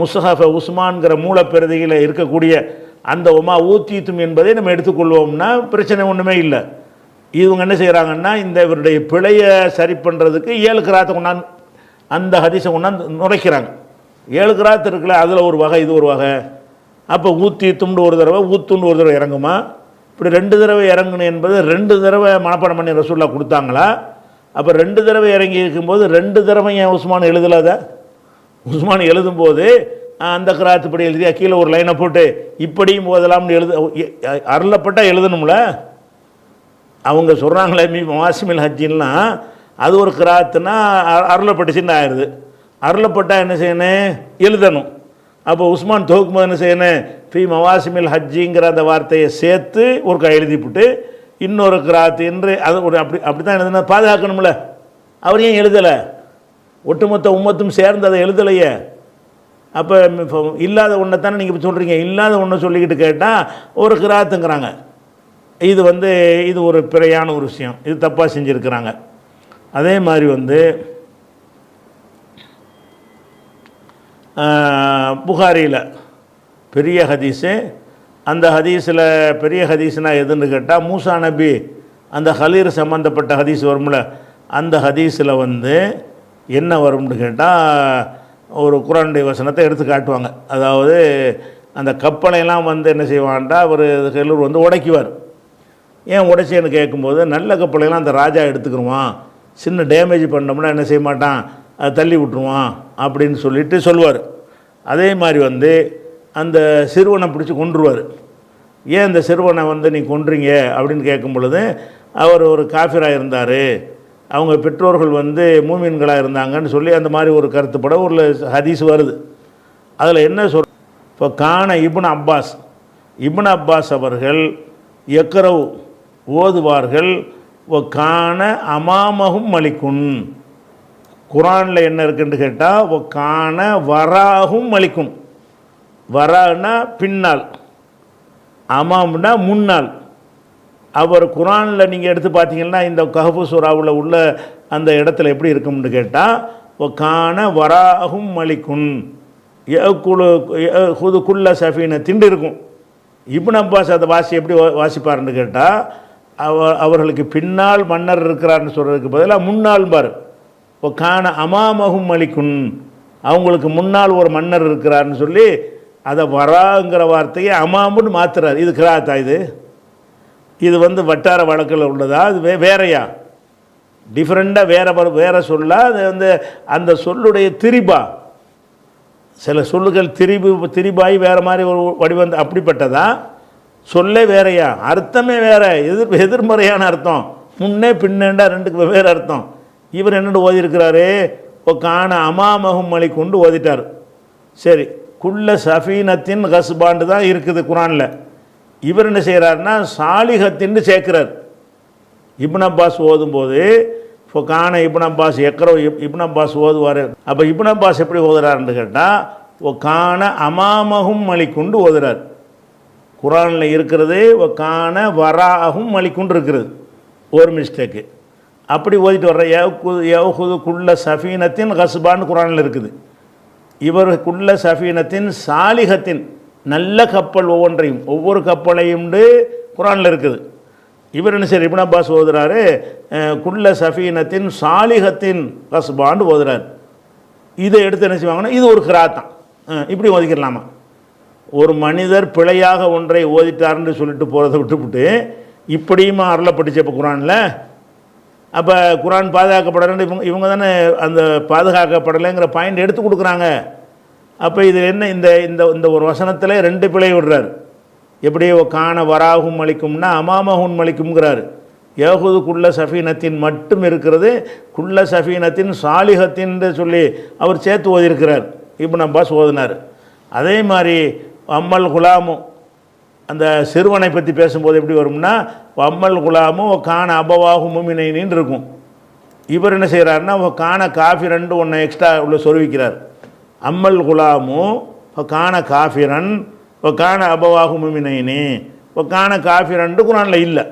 முஸ்ஹஃப் உஸ்மான்கிற மூலப்பிரதியில் இருக்கக்கூடிய அந்த ஒமா ஊத்தீத்தும் என்பதை நம்ம எடுத்துக்கொள்வோம்னா பிரச்சனை ஒன்றுமே இல்லை. இவங்க என்ன செய்கிறாங்கன்னா, இந்த இவருடைய பிழையை சரி பண்ணுறதுக்கு 7 கிராத்தை கொண்டாந்து அந்த ஹதீஸை கொண்டாந்து நுழைக்கிறாங்க. 7 கிராத்து இருக்குல்ல, அதில் ஒரு வகை, இது ஒரு வகை. அப்போ ஊத்தீத்தும்னு ஒரு தடவை, ஊத்துன்னு ஒரு தடவை இறங்குமா? இப்படி 2 தடவை இறங்கணும் என்பது 2 தடவை மனப்பாடம் பண்ணி ரசூல்லா கொடுத்தாங்களா? அப்போ 2 தடவை இறங்கி இருக்கும்போது 2 தடவை ஏன் உஸ்மான் எழுதலாத? உஸ்மான் எழுதும்போது அந்த கிராத்துப்படி எழுதியா கீழே ஒரு லைனை போட்டு இப்படியும் போதலாம்னு அருளப்பட்டால் எழுதணும்ல. அவங்க சொல்கிறாங்களே மீ மாசிமில் ஹஜ்ஜின்னா அது ஒரு கிராத்துனா அருளப்பட்டுச்சுன்னு ஆயிடுது. அருளப்பட்டால் என்ன செய்யணும்? எழுதணும். அப்போ உஸ்மான் தோக்கும்போது என்ன செய்யணும்? ஃபி மவாசிமில் ஹஜ்ஜிங்கிற அந்த வார்த்தையை சேர்த்து ஒரு எழுதிவிட்டு இன்னொரு கிராத்து என்று அது ஒரு அப்படி தான் எழுதுனா பாதுகாக்கணும்ல. அவர் ஏன் எழுதலை? ஒட்டுமொத்த உம்மத்தும் சேர்ந்து அதை எழுதலையே. அப்போ இல்லாத ஒன்றை தானே நீங்கள் இப்போ சொல்கிறீங்க. இல்லாத ஒன்றை சொல்லிக்கிட்டு கேட்டால் ஒரு கிராத்துங்கிறாங்க. இது ஒரு பிழையான ஒரு விஷயம். இது தப்பாக செஞ்சுருக்கிறாங்க. அதே மாதிரி புகாரியில் பெரிய ஹதீஸு, அந்த ஹதீஸில் பெரிய ஹதீஸ்னால் எதுன்னு கேட்டால் மூசா நபி அந்த ஹலீர் சம்மந்தப்பட்ட ஹதீஸ் வரும்ல, அந்த ஹதீஸில் என்ன வரும்னு கேட்டால் ஒரு குரானுடைய வசனத்தை எடுத்து காட்டுவாங்க. அதாவது அந்த கப்பலையெல்லாம் என்ன செய்வான்டா அவர் ஹலூர் உடைக்குவார். ஏன் உடைச்சேன்னு கேட்கும்போது, நல்ல கப்பலையெல்லாம் அந்த ராஜா எடுத்துக்கிடுவான், சின்ன டேமேஜ் பண்ணோம்னா என்ன செய்ய மாட்டான், அதை தள்ளி விட்டுருவான் அப்படின்னு சொல்லிட்டு சொல்லுவார். அதே மாதிரி அந்த சிறுவனை பிடிச்சி கொன்றுவார். ஏன் அந்த சிறுவனை நீ கொன்றீங்க அப்படின்னு கேட்கும் பொழுது, அவர் ஒரு காஃபிராக இருந்தார், அவங்க பெற்றோர்கள் மூமின்களாக இருந்தாங்கன்னு சொல்லி அந்த மாதிரி ஒரு கருத்துப்பட ஒரு ஹதீஸ் வருது. அதில் என்ன இப்போ கான இப்னு அப்பாஸ் அவர்கள் எக்கரவு ஓதுவார்கள். கான அமாமகும் மலிக்குன். குரானில் என்ன இருக்குன்னு கேட்டால் கான வராகும் மலிக்கும். வரான்னா பின்னால், அமாம்னா முன்னால். அவர் குரானில் நீங்கள் எடுத்து பார்த்தீங்கன்னா இந்த கஹ்ஃபு சூராவில் உள்ள அந்த இடத்துல எப்படி இருக்கும்னு கேட்டால் கான வராகும் மலிக்குன் குள்ள சஃபீனை திண்டு இருக்கும். இப்னு அப்பாஸ் அந்த எப்படி வாசிப்பார்னு கேட்டால் அவர்களுக்கு பின்னால் மன்னர் இருக்கிறார்னு சொல்கிறதுக்கு பதிலாக முன்னால் பார். இப்போ கான அமாமகும் மலிக்குன், அவங்களுக்கு முன்னால் ஒரு மன்னர் இருக்கிறார்னு சொல்லி அதை வராங்கிற வார்த்தையை அமாமுன்னு மாற்றுறார். இது கிராத்தா? இது வட்டார வழக்கில் உள்ளதா? அது வேறையா? டிஃப்ரெண்ட்டாக வேறு சொல்லா? அது அந்த சொல்லுடைய திரிபா? சில சொல்லுகள் திரிபாய் வேறு மாதிரி ஒரு வடிவம் அப்படிப்பட்டதா? சொல்லே வேறையா? அர்த்தமே வேற, எதிர்மறையான அர்த்தம். முன்னே பின்னேண்டா ரெண்டுக்கு வெவ்வேறு அர்த்தம். இவர் என்னென்னு ஓதிருக்கிறாரு? இப்போ காண அமாமகும் மலி கொண்டு ஓதிட்டார். சரி, குள்ள சஃபீனத்தின் கஸ்பாண்டு தான் இருக்குது குரானில். இவர் என்ன செய்கிறாருன்னா சாலிஹத்தின்னு சேர்க்கிறார். இப்னு அப்பாஸ் ஓதும்போது இப்போ காண இப்னு அப்பாஸ் எக்கரோ இப்னு அப்பாஸ் ஓதுவார். அப்போ இப்னு அப்பாஸ் எப்படி ஓதுறாருன்னு கேட்டால் ஓ காண அமாமகும் மலிக்குண்டு ஓதுறார். குரானில் இருக்கிறது ஓ காண வராகும் மலிக்குண்டு இருக்கிறது, ஒரு மிஸ்டேக்கு. அப்படி ஓதிட்டு வர்ற யவ்ஹுது குள்ள சஃபீனத்தின் கஸ்பான்னு குரானில் இருக்குது. இவர் குள்ள சஃபீனத்தின் சாலிஹத்தின், நல்ல கப்பல் ஒவ்வொன்றையும், ஒவ்வொரு கப்பலையும் குரானில் இருக்குது. இவர் என்ன சரி இப்னு அப்பாஸ் ஓதுறாரு குள்ள சஃபீனத்தின் சாலிஹத்தின் கஸ்பான்னு ஓதுறாரு. இதை எடுத்து என்ன செய்வாங்கன்னா இது ஒரு கிராத்தான், இப்படி ஓதிக்கலாமா? ஒரு மனிதர் பிழையாக ஒன்றை ஓதிட்டார்னு சொல்லிட்டு போகிறத விட்டுவிட்டு இப்படியுமா அருளப்பட்டுச்சு இப்போ குரானில்? அப்போ குரான் பாதுகாக்கப்படலை, இவங்க தானே அந்த பாதுகாக்கப்படலைங்கிற பாயிண்ட் எடுத்து கொடுக்குறாங்க. அப்போ இதில் என்ன, இந்த இந்த ஒரு வசனத்தில் 2 பிழை விடுறார். எப்படி காண வராகும் மலிக்கும்னா அமாமகுன் மலிக்கும்ங்கிறார். யஹுது குள்ள சஃபீனத்தின் மட்டும் இருக்கிறது, குள்ள சஃபீனத்தின் சாலிஹத்தின் சொல்லி அவர் சேர்த்து ஓதியிருக்கிறார். இப்னு அப்பாஸ் ஓதினார். அதே மாதிரி அம்மல் குலாமு அந்த சிறுவனை பற்றி பேசும்போது எப்படி வரும்னா அம்மல் குலாமும் காண அபவாகு முமினைனின்னு இருக்கும். இவர் என்ன செய்கிறாருன்னா காண காஃபிரன் ஒன்று எக்ஸ்ட்ரா உள்ள சொருவிக்கிறார். அம்மல் குலாமும் காண காஃபிரன் காண அபவாகு முமினைனி காண காஃபிரன் குரானில் இல்லை.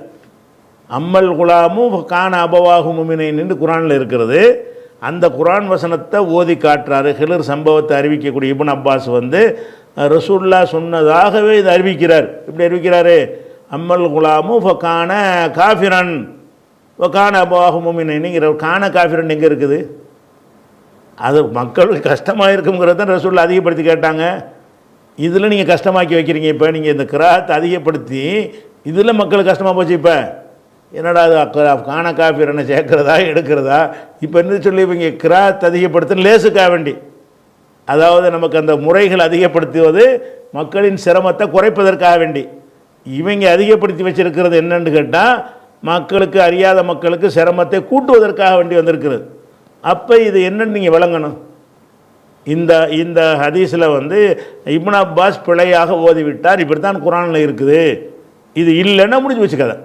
அம்மல் குலாமும் காண அபவாகு முமினைன்னு குரானில் இருக்கிறது. அந்த குரான் வசனத்தை ஓதி காட்டுறாரு. ஹிலர் சம்பவத்தை அறிவிக்கக்கூடிய இப்னு அப்பாஸ் ரசூலுல்லாஹ் சொன்னதாகவே இதை அறிவிக்கிறார். எப்படி அறிவிக்கிறாரு? அம்மல் குலாமும் காண காஃபிரன் காண அபவாகு முமினைங்கிற காண காஃபிரன் எங்கே இருக்குது? அது மக்களுக்கு கஷ்டமாக இருக்குங்கிறத தான் ரசூலுல்லாஹ் அதிகப்படுத்தி கேட்டாங்க. இதில் நீங்கள் கஷ்டமாக்கி வைக்கிறீங்க. இப்போ நீங்கள் இந்த கிராத்தை அதிகப்படுத்தி இதில் மக்களுக்கு கஷ்டமாக போச்சு. இப்போ என்னடா அது காண காஃபிரனை சேர்க்கிறதா எடுக்கிறதா? இப்போ என்ன சொல்லி இவங்க கிராத் அதிகப்படுத்த லேசுக்காக வேண்டி, அதாவது நமக்கு அந்த முறைகள் அதிகப்படுத்துவது மக்களின் சிரமத்தை குறைப்பதற்காக வேண்டி இவங்க அதிகப்படுத்தி வச்சிருக்கிறது என்னன்னு கேட்டால் மக்களுக்கு, அறியாத மக்களுக்கு சிரமத்தை கூட்டுவதற்காக வேண்டி வந்திருக்கிறது. அப்போ இது என்னன்னு நீங்கள் விளங்கணும். இந்த ஹதீஸில் இப்னு அப்பாஸ் பிழையாக ஓதிவிட்டார், இப்படி தான் குரானில் இருக்குது, இது இல்லைன்னா முடிஞ்சு வச்சுக்காத,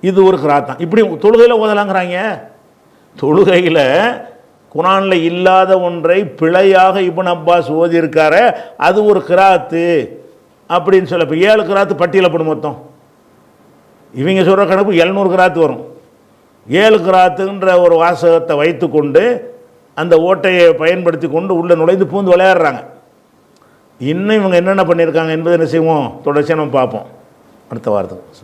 இது ஒரு கிராத்தான். இப்படி தொழுகையில் ஓதலாங்கிறாங்க. தொழுகையில் குரானில் இல்லாத ஒன்றை பிழையாக இப்னு அப்பாஸ் ஓதியிருக்கார, அது ஒரு கிராத்து அப்படின்னு சொல்ல. இப்போ 7 கிராத்து பட்டியலப்படும் மொத்தம். இவங்க சொல்கிற கணக்கு 700 கிராத்து வரும். 7 கிராத்துன்ற ஒரு வாசகத்தை வைத்து கொண்டு அந்த ஓட்டையை பயன்படுத்தி கொண்டு உள்ளே நுழைந்து பூந்து விளையாடுறாங்க. இன்னும் இவங்க என்னென்ன பண்ணியிருக்காங்க என்பதை என்ன செய்வோம், தொடர்ச்சியாக நம்ம பார்ப்போம் அடுத்த வாரத்துக்கு.